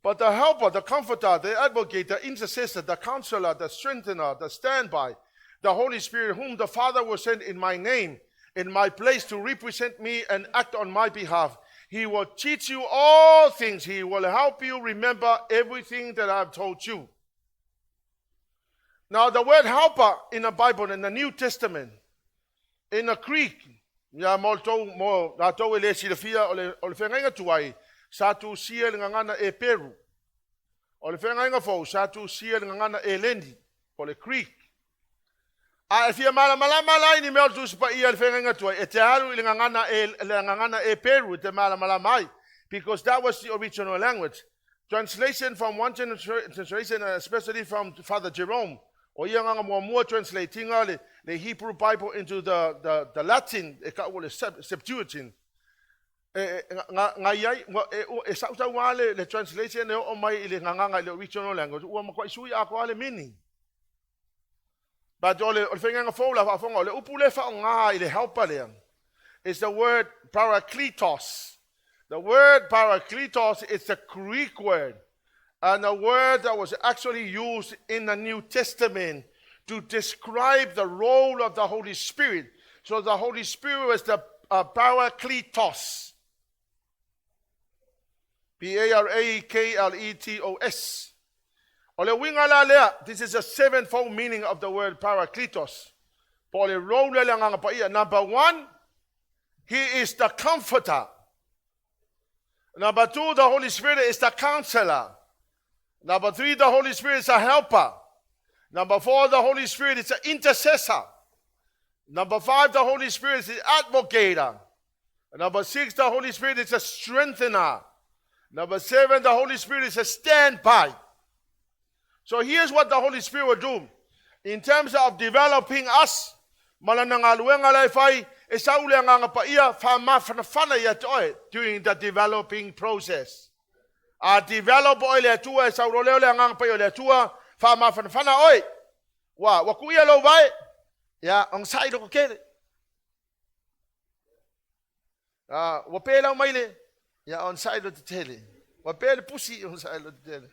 But the helper, the comforter, the advocate, the intercessor, the counselor, the strengthener, the standby, the Holy Spirit, whom the Father will send in my name, in my place to represent me and act on my behalf. He will teach you all things. He will help you remember everything that I've told you. Now the word helper in the Bible, in the New Testament, in the Greek, ya molto mo la to ele silafia o le fenga tuai. Satu sia ngana e Peru. O le whenga inga fau, satu sia ngana e Lendi, o le Creek. If you malay ni mel dus pa ia fenga tua e te haru i ngangana e Peru te malamai, because that was the original language. Translation from one translation, especially from Father Jerome, or ia nganga more translating the Hebrew Bible into the Latin, e ka ole Septuagint. Sa wale le translation o mai i le nganga le original language, ua makwa isui a ko ale meaning. But ole fenga fola fa fonga ole upule fa nga ile helper le. It's the word parakletos. The word parakletos is a Greek word, and a word that was actually used in the New Testament to describe the role of the Holy Spirit. So the Holy Spirit was the parakletos. Parakletos. This is a sevenfold meaning of the word parakletos. Number one, he is the comforter. Number two, the Holy Spirit is the counselor. Number three, the Holy Spirit is a helper. Number four, the Holy Spirit is an intercessor. Number five, the Holy Spirit is the advocator. Number six, the Holy Spirit is a strengthener. Number seven, the Holy Spirit is a standby. So here's what the Holy Spirit will do. In terms of developing us, during the developing process. Develop oil tua sauroleo ngang pa oil tua fana oi. Wa kuya lo vai. Ya ang side ko kele. Wa pela maile. Ya on side of the tele. Wa pela pusi on side of the tele.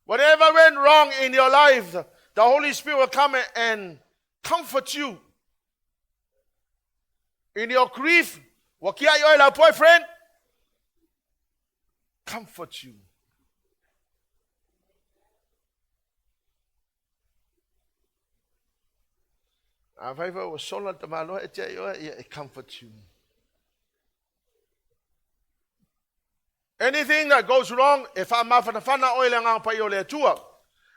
Whatever went wrong in your life, the Holy Spirit will come and comfort you. In your grief, wakia your boyfriend, comfort you. If I was solar to my Lord, it comforts you. Anything that goes wrong, if I'm fana oil ang payole tua.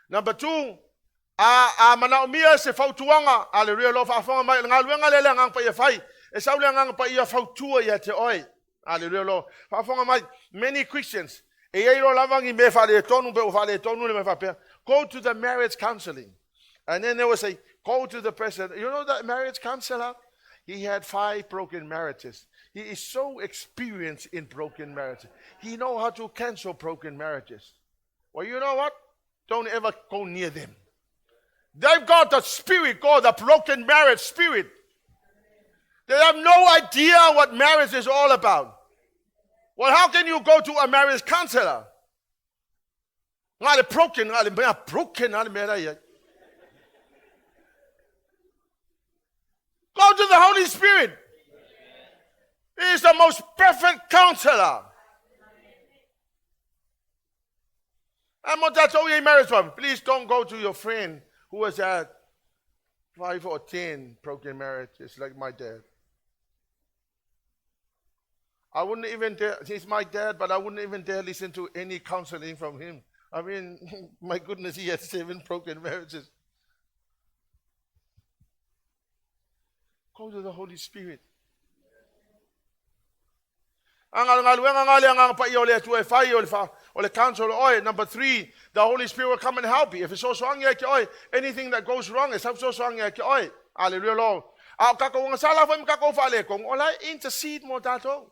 Number two, manaumia se fautuanga, hallelujah, lo fa fonga mai ngaluanga le ang payafai. E saule ang paya fautua ya te oi. Hallelujah, lo fa fonga mai. Many Christians, go to the marriage counseling. And then they will say, go to the president. You know that marriage counselor? He had 5 broken marriages. He is so experienced in broken marriages. He knows how to cancel broken marriages. Well, you know what? Don't ever go near them. They've got the spirit called the broken marriage spirit. They have no idea what marriage is all about. Well, how can you go to a marriage counselor? Go to the Holy Spirit. He is the most perfect counselor. I'm not that all marriage one. Please don't go to your friend who has had 5 or 10 broken marriages like my dad. I wouldn't even dare, he's my dad, but I wouldn't even dare listen to any counseling from him. I mean, my goodness, he had 7 broken marriages. Go to the Holy Spirit. Number 3, the Holy Spirit will come and help you. If it's so strong, anything that goes wrong, it's so strong. Hallelujah, Lord. Intercede mo dato.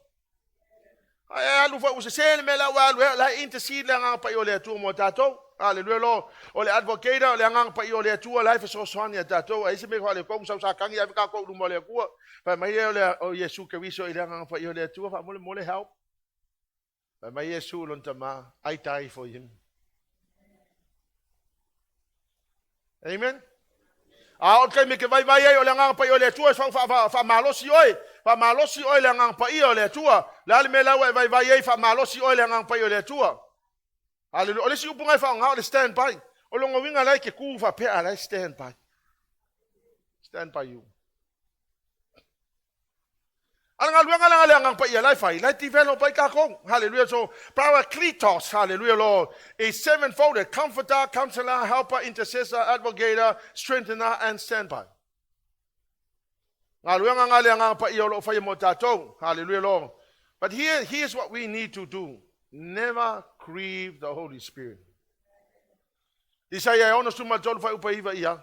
Intercede lang pa iyo le tu mo dato. Hallelujah, Lord. Ole advocate ole ang pa iyo le tu life so strong ya dato. Ay sibe ko le kong sa kang ya ka ko mo le ku. Pa may ole o Yesu Kristo ile ang pa iyo le tu pa mo le help. Pa may Yesu lon tama. I die for him. Amen. Okay, me ke vai ole ang pa iyo le tu fa malosi oi. Fa malosi oi le ang pa iyo le tu. La me la vai fa malosi oi le ang pa iyo le tu. Hallelujah. Ole si upungai fa nga ole stand by. Ole ngawinga like ku fa pe ala stand by. Stand by you. Ang ang pa ia life lai develop by kakong. Hallelujah. So Paracletos, hallelujah, Lord, a sevenfold, a comforter, counselor, helper, intercessor, advocator, strengthener, and standby. Ang pa ia lo fa mo tato. Hallelujah, Lord. But here's what we need to do. Never grieve the Holy Spirit. Isaya ono suma tol fa upaiva ia.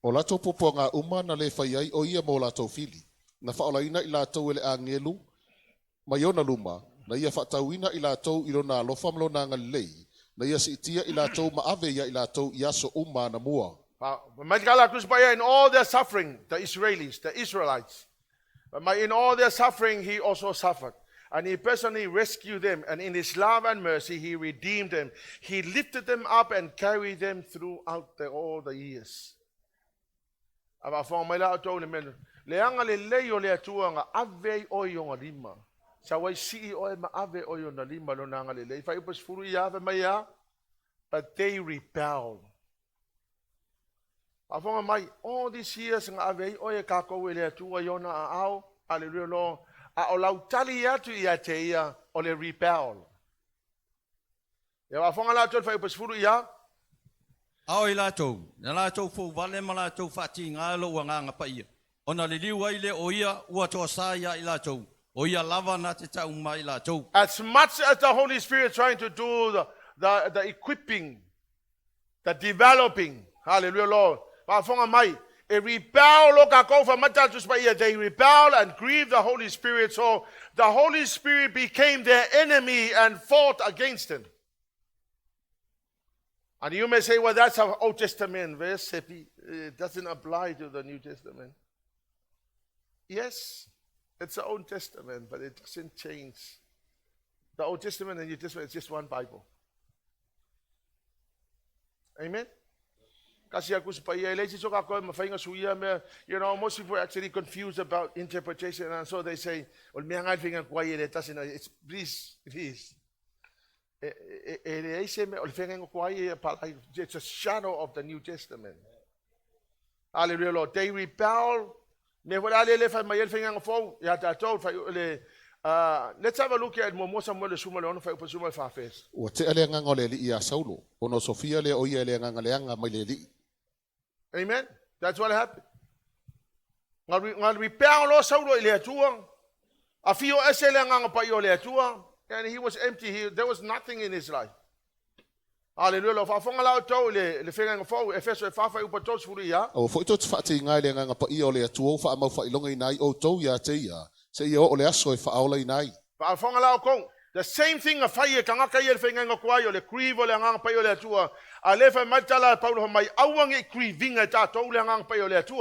O lato popo ngā uma na le whai ai o ia mo lato fili. Na whaolaina I lato ele a ngelu, mai ona luma, na ia whatauina I lato ilo na lofamlo na ngalei, na ia siitia I lato maave ia I lato iaso uma na mua. In all their suffering, the Israelis, the Israelites, in all their suffering, he also suffered. And he personally rescued them. And in his love and mercy, he redeemed them. He lifted them up and carried them throughout all the years. Aba fong mai la to le men le anga le leo le atua nga ave o yo nga lima sa wai si o ma ave o yo na lima lo nga le fa ipos furu ya ve mai ya, but they rebelled. Afong mai all these years nga ave o e ka ko le atua yo na au hallelujah lo a o lau tali atu ia te ia o le rebel ya afong la to fa ipos furu ya. Ao I lātou, na lātou fō vale ma lātou whati ngā lo ua ngā pa ia. O na li liwa I le o ia ua toa sā ia I lātou. O ia lava nā te tau mai I lātou. As much as the Holy Spirit trying to do the equipping, the developing, hallelujah Lord, whafonga mai, e rebel lo ka kou fa matatus pa ia, they rebel and grieve the Holy Spirit, so the Holy Spirit became their enemy and fought against them. And you may say, well, that's an Old Testament verse. It doesn't apply to the New Testament. Yes, it's the Old Testament, but it doesn't change. The Old Testament and New Testament is just one Bible. Amen? Kasi ako sa paiya, you know, most people are actually confused about interpretation, and so they say, well, it's please. It's a shadow of the New Testament. Hallelujah, Lord. They rebel. Let's have a look at Momo Samuelu Sumalo for Upasuma Fafes. What ele ngangole li ia saulo, ono Sofia le o ia le ngangaleanga mai le li. Amen. That's what happened. Ngal rebel lo saulo ile tuang. Afio esele nganga pa yo le tuang. And he was empty. There was nothing in his life. Hallelujah. Fa fonga la to le fenga fo efeso fa fa upa tos furu ya. O fo ito fa te ngai le nganga pa i o le atu fa ma fa ilonga inai o to ya te ya. Se ia o le aso fa aula inai. Fa fonga la ko. The same thing a fa ye kanga ka ye fenga ngwa yo le krivo le nganga pa yo le atu. A le fa matala Paulo mai awangi krivinga ta to le nganga pa yo le atu.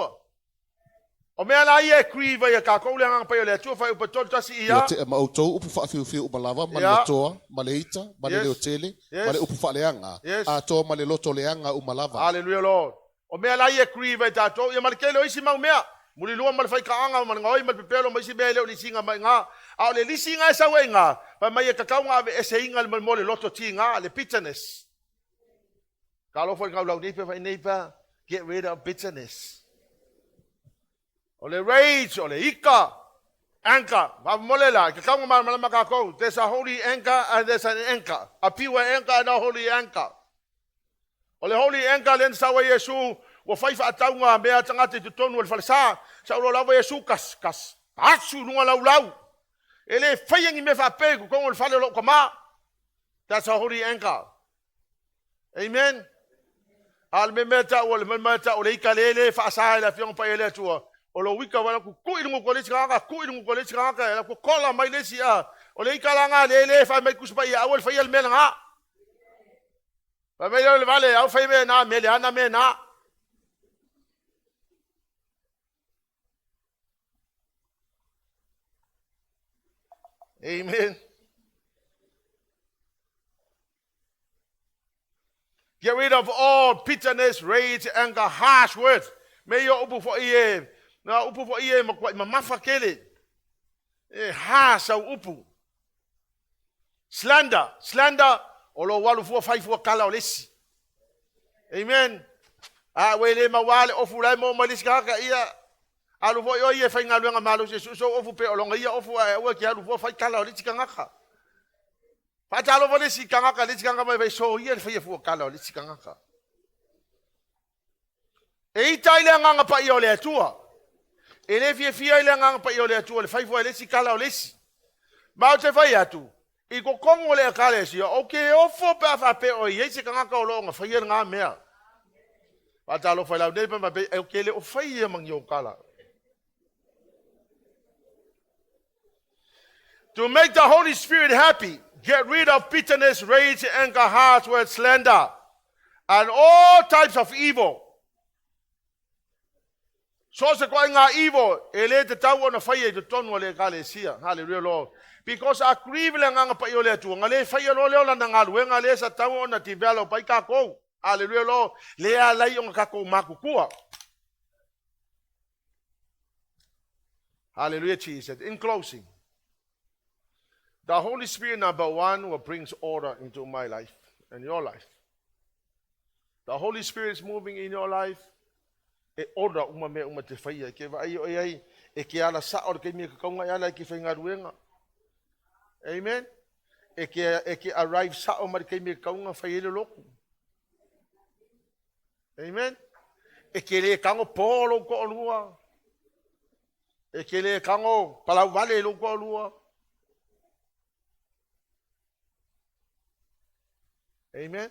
O mea la ia kriva ia ka kou leanga pa yo le atua fa upa tolu tasi ia. Ia te ma outou upu wha fiu upa lava, ma le toa, ma le ita, ma le leo tele, ma le upu wha leanga. A toa ma le loto leanga uma lava. Hallelujah Lord. O mea la ia kriva i tātou, ia ma le kele o isi mau mea. Muli lua ma le whai kaanga, ma le ngoi, ma le pepelo, ma isi mea leo lisinga mai ngā. A o le lisinga e sawe ngā, pa mai e kakau ngā ave ese inga le mo le loto ti ngā, le bitterness. Ka lofo i ngau lau nipa, whai nipa, get rid of bitterness. Ole rage, ole ika, anchor. There's a holy anchor and there's an anchor. A pure anchor and a holy anchor. Ole holy anchor len sawa Yesu wa faifa ataunga mea tangati tutonu wal falsa. Sa ulo lawa Yesu kas. Asu lunga lau. Ele fayangi me fa pegu kong ul fale lo kama. That's a holy anchor. Amen. Al memeta wal memeta ole ika lele fa sa la fiong pa ele tua. O lo wika wala ku ilungu kolesi kanga la ku kola mai lesi a o le ikalanga lele fa mai kuspa ia awal fa ia mel nga fa mai le vale au fa me na mele ana me na. Amen. Get rid of all bitterness, rage, anger, harsh words. May you upu for ie. Na upu for ie ma mafa kele. Harsh au upu. Slander. Olo walu fua fai fua kala olesi. Amen. Wele mawale ofu lai mo malis kaka ia. Alu fo yo ye fa ngalu nga malu se so ofu pe olonga ia ofu wa ki alu fo fa kala o litsika ngaka. Pa talo fo litsika ngaka litsika ngaka mai so ia fa ye fu kala o litsika ngaka. E itaile nganga pa ia o le atua. E le fia ile nganga pa ia o le atua le fai fo le kala o lesi. Ma o te fai atu. I ko kongo le kale si o ke ofo pa fa pe o ye se ngaka o lo nga fa ye nga mea. Pa talo fa la de pa be o ke le o fa ye mang yo kala. To make the Holy Spirit happy, get rid of bitterness, rage, anger, hearts, words, slander, and all types of evil. So se kwa nga evil, ele te tau na fai te tonu le kale sia. Hallelujah, Lord. Because a grieve le nga pa yo le tu, nga le fai lo le la nga lu nga le sa tau na develop pa ka ko. Hallelujah, Lord. Le ala yo nga ko makukua. Hallelujah, Jesus. In closing, the Holy Spirit, number one, will brings order into my life and your life. The Holy Spirit is moving in your life. E order uma te whaia. Ke wa ai e ke ala sa or ke mi ka kaunga ala ke whainga ruenga. Amen. E ke arrive sa o mari ke mi ka kaunga whaile loku. Amen. E ke le kango polo ko olua. E ke le kango palau vale lo ko olua. Amen.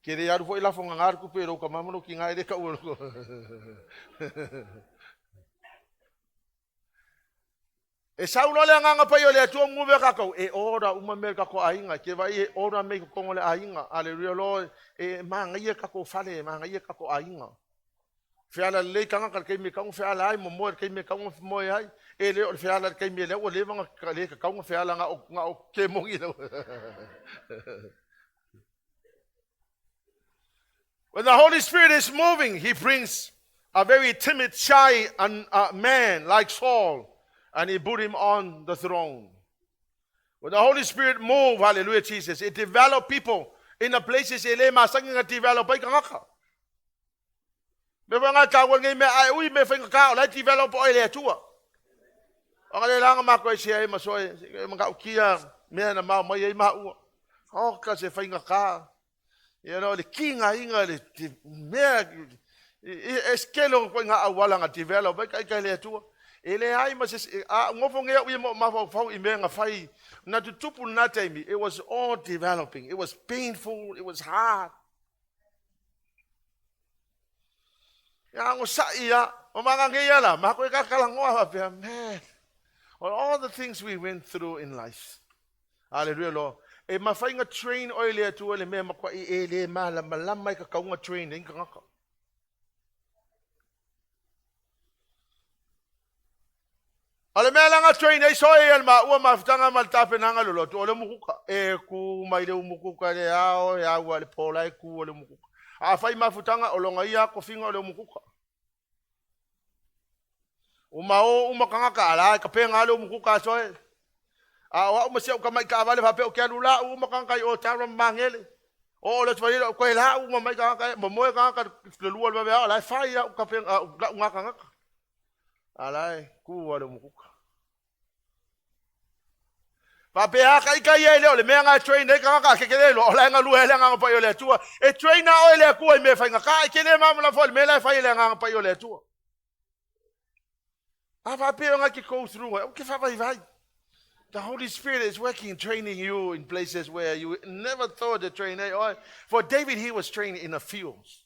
Kere aru foi la fonga ngar ku pero ka mamano ki ngai de ka ulo. E saulo le nganga pa yo le tu ngube ka ko e ora uma me ka ko ainga ke vai e ora me ko ngole ainga. Hallelujah Lord. E manga ye ka ko fale manga ye ka ko ainga. Fiala le kanga ka ke me ka fiala ai mo mo ke me ka mo ai e le fiala ke me le o le vanga ka le ka fiala nga o ke mo ngi. When the Holy Spirit is moving, He brings a very timid, shy man like Saul, and He put him on the throne. When the Holy Spirit moves, hallelujah, Jesus, it develops people in the places ele masang nga develop ay kangaka. Beba nga kawal ngay me ay uy me feng ka la develop oy le tua. Ang ale lang makoy siya ay masoy mga ukiya me na ma may ma. Oh kasi feng ka. You know, the king inga le me eskelo ko nga awala nga develop kay le tu ele ai mas ngofo nge wi ma fa I me nga fai na tutupu na time it was all developing. It was painful, it was hard. Ya ngo sa iya o mga ngeyala makoy ka kalangwa pa man. All the things we went through in life. Hallelujah, Lord. E mawhai nga train oile atua le mea makwa I e le malamai ka kaunga train e inga ngaka. Ale mea langa train e soe e ma ua mawhtanga maltape nanga lolotu o le mukuka. E ku mai le umukuka le ao e aua le pola e ku o le mukuka. A whai mawhtanga o longa ia ko finga o le mukuka. Umao umakangaka ala ka penga le umukuka soe. Wa umasya ka mai ka vale fa pe o ke lula u makang kai o tara mangele o le tswali ko la u mai ka ka mo ka le lu le ba la fa ya ka pe nga ka nga ala ku wa le mukuka pa pe ha kai kai ye le me nga train de ka ka ke le lo la nga lu le nga pa yo le tu e train na o le ku me fa nga ka ke le ma la fo me la fa le nga pa yo le tu fa pe nga ki go through o ke fa vai. The Holy Spirit is working, training you in places where you never thought to train. For David, he was trained in the fields.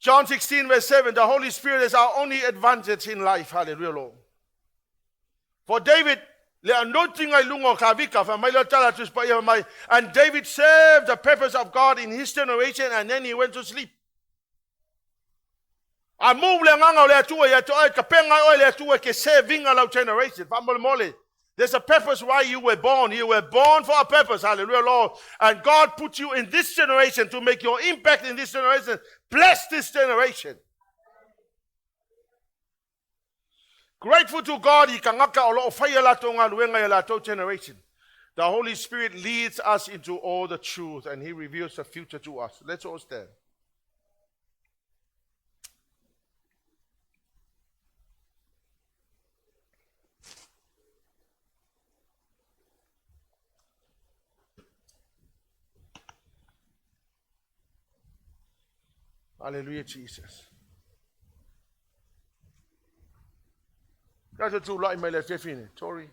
John 16, verse 7, the Holy Spirit is our only advantage in life. Hallelujah, Lord. For David, and David served the purpose of God in his generation, and then he went to sleep. There's a purpose why you were born. You were born for a purpose. Hallelujah, Lord. And God put you in this generation to make your impact in this generation. Bless this generation. Grateful to God, generation. The Holy Spirit leads us into all the truth, and He reveals the future to us. Let's all stand. Hallelujah, Jesus. That's a true light, my left feeling. Tori,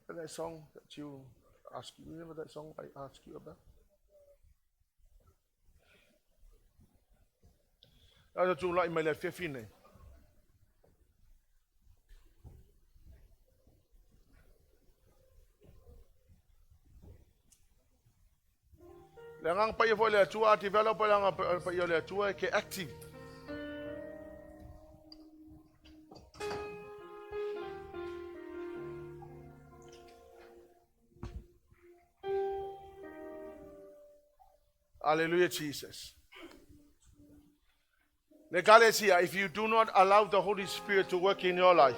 that song that you asked, you remember that song I asked you about? That's a true light, my left feeling. Langang pa iyo le tua develop lang pa iyo le tua ke active. Hallelujah, Jesus. Legalesia, if you do not allow the Holy Spirit to work in your life,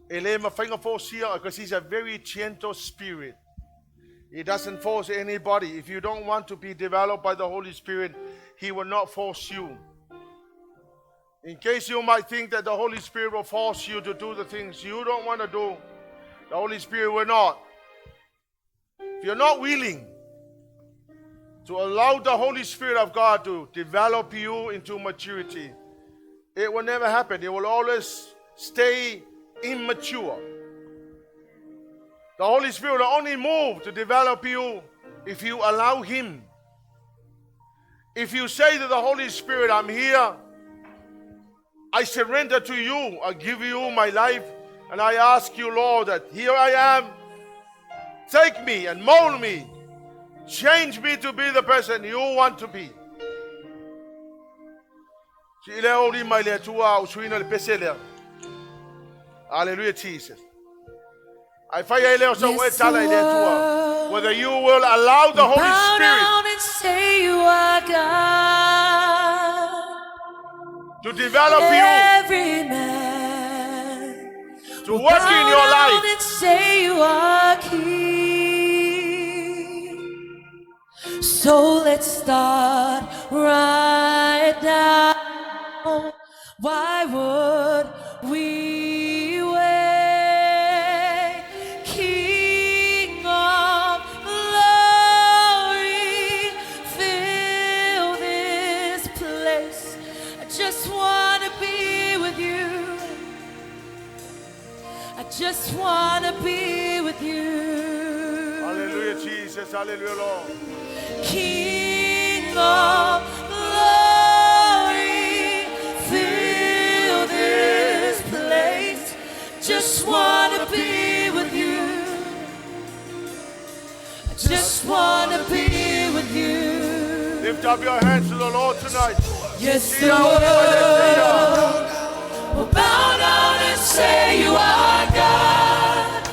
because He's a very gentle spirit. He doesn't force anybody. If you don't want to be developed by the Holy Spirit, He will not force you. In case you might think that the Holy Spirit will force you to do the things you don't want to do, the Holy Spirit will not. If you're not willing to allow the Holy Spirit of God to develop you into maturity, it will never happen. It will always stay immature. The Holy Spirit will only move to develop you if you allow Him. If you say to the Holy Spirit, I'm here, I surrender to you, I give you my life, and I ask you, Lord, that here I am, take me and mold me, change me to be the person you want to be. Hallelujah, Jesus. Yes, whether you will allow the Holy Spirit and say you are God. To develop Every man you, to work in your life, and say you are King. So let's start right now. Why would we wait? King of glory, fill this place. I just want to be with you. I just want to be with you. Hallelujah, Jesus. Hallelujah, Lord. King of glory, fill this place. Just want to be with you. I just want to be with you. Lift up your hands to the Lord tonight. Yes, the world will bow down and say you are God.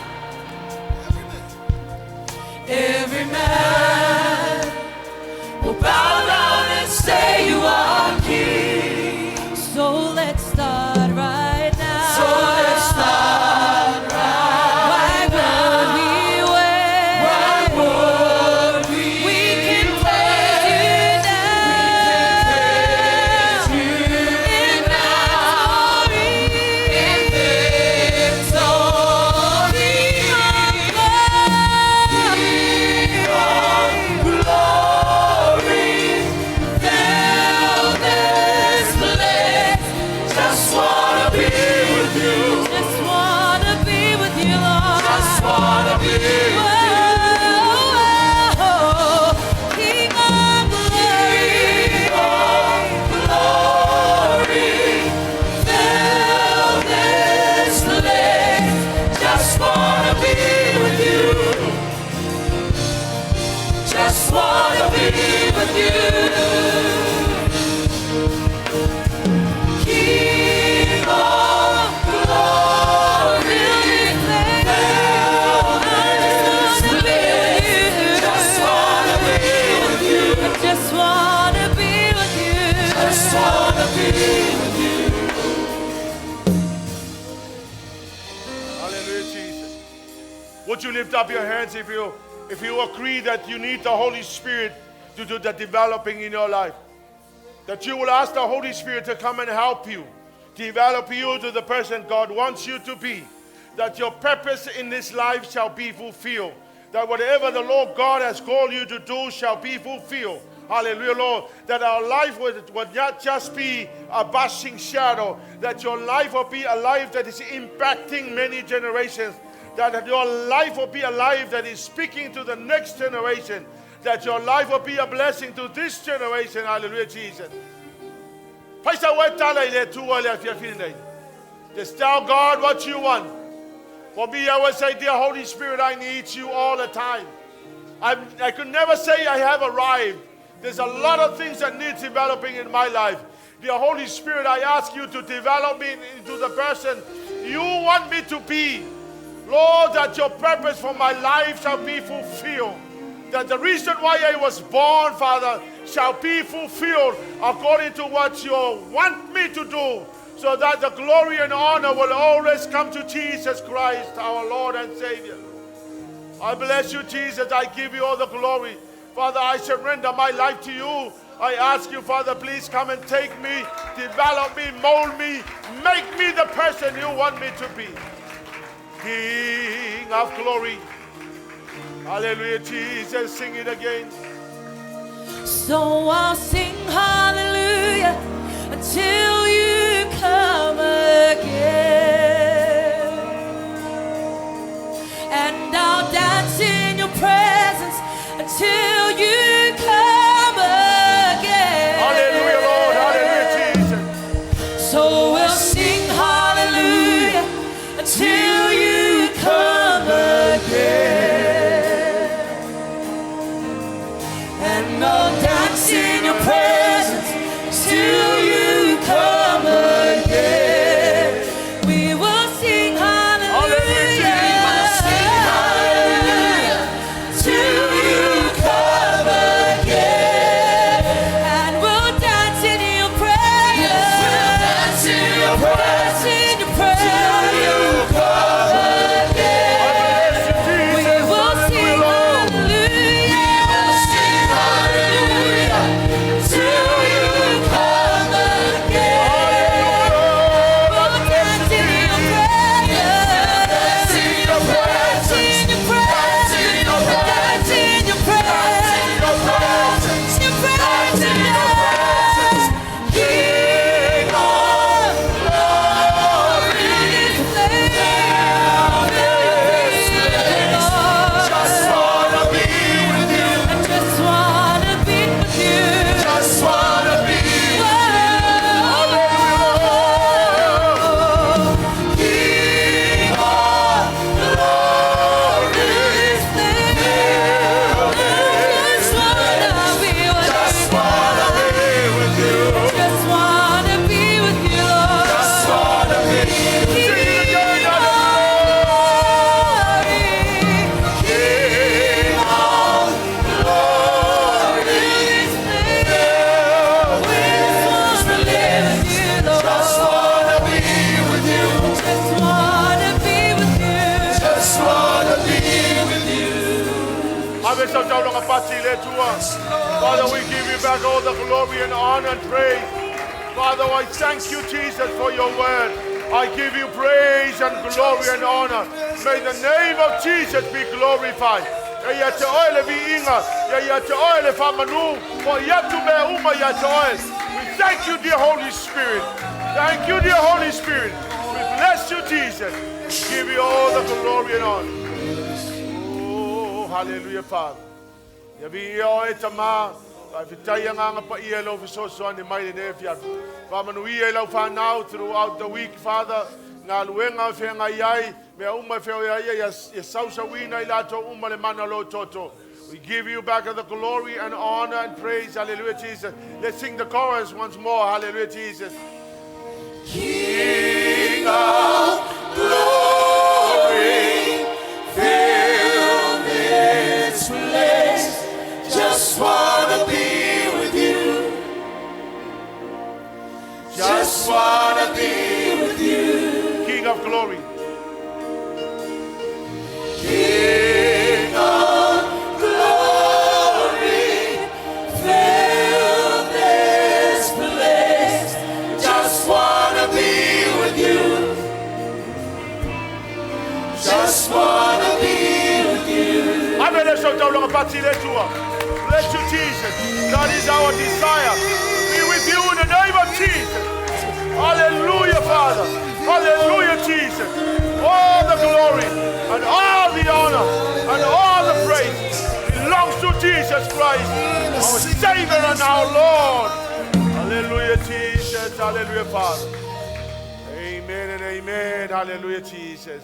Every man will bow down and say you are King. So let's start right now. So let's start right. Why would we wait? Why would we? We can praise you now. In you lift up your hands if you agree that you need the Holy Spirit to do the developing in your life? That you will ask the Holy Spirit to come and help you, develop you to the person God wants you to be. That your purpose in this life shall be fulfilled. That whatever the Lord God has called you to do shall be fulfilled. Hallelujah, Lord. That our life would not just be a passing shadow. That your life will be a life that is impacting many generations. That your life will be a life that is speaking to the next generation. That your life will be a blessing to this generation. Hallelujah, Jesus. Just tell God what you want. For me, I would say, dear Holy Spirit, I need you all the time. I could never say I have arrived. There's a lot of things that need developing in my life. Dear Holy Spirit, I ask you to develop me into the person you want me to be. Lord, that your purpose for my life shall be fulfilled. That the reason why I was born, Father, shall be fulfilled according to what you want me to do. So that the glory and honor will always come to Jesus Christ, our Lord and Savior. I bless you, Jesus. I give you all the glory. Father, I surrender my life to you. I ask you, Father, please come and take me, develop me, mold me, make me the person you want me to be. King of glory. Hallelujah, Jesus. Sing it again. So I'll sing hallelujah until you come again. And I'll dance in your presence until you come again. Hallelujah, Lord. Hallelujah, Jesus. So we'll sing hallelujah until you come again. And I'll dance in your presence till you come again. We will sing hallelujah. Till you come again. And we'll dance in your presence. We'll dance in your presence. In your presence. Till you come again. We will sing hallelujah. Till you come again. We'll dance in your presence. In your presence. In your presence. Dance in your presence. Your presence. King of glory. Just wanna be with you. I just wanna be with you. Just wanna be with you. King of glory. Just wanna be with you. Just wanna be with you. Just wanna be with you, Lord. Just wanna be with you. King of glory. King of glory. We just wanna live with you, Lord. Just wanna be with you. Just wanna be with you. Just wanna be with you. Father, we give you back all the glory and honor and praise. Father, I thank you, Jesus, for your word. I give you praise and glory and honor. May the name of Jesus be glorified. We thank you, dear Holy Spirit. Thank you, dear Holy Spirit. We bless you, Jesus. Give you all the glory and honor. Oh, hallelujah, Father. Yabi o etama, fitaya nga pa ielo fiso so ni mai ne fiat. Mamanui elo fa now throughout the week, Father. Nga luenga fe nga yai, me uma fe ya sausa wina ilato uma le mana lo toto. We give you back the glory and honor and praise. Hallelujah, Jesus. Let's sing the chorus once more. Hallelujah, Jesus. King of glory, fill this place. Just wanna be with you. Just wanna be with you. King of glory. King Bless you, Jesus. That is our desire. Be with you in the name of Jesus. Hallelujah, Father. Hallelujah, Jesus. All the glory and all the honor and all the praise belongs to Jesus Christ, our Savior and our Lord. Hallelujah, Jesus. Hallelujah, Father. Amen and amen. Hallelujah, Jesus.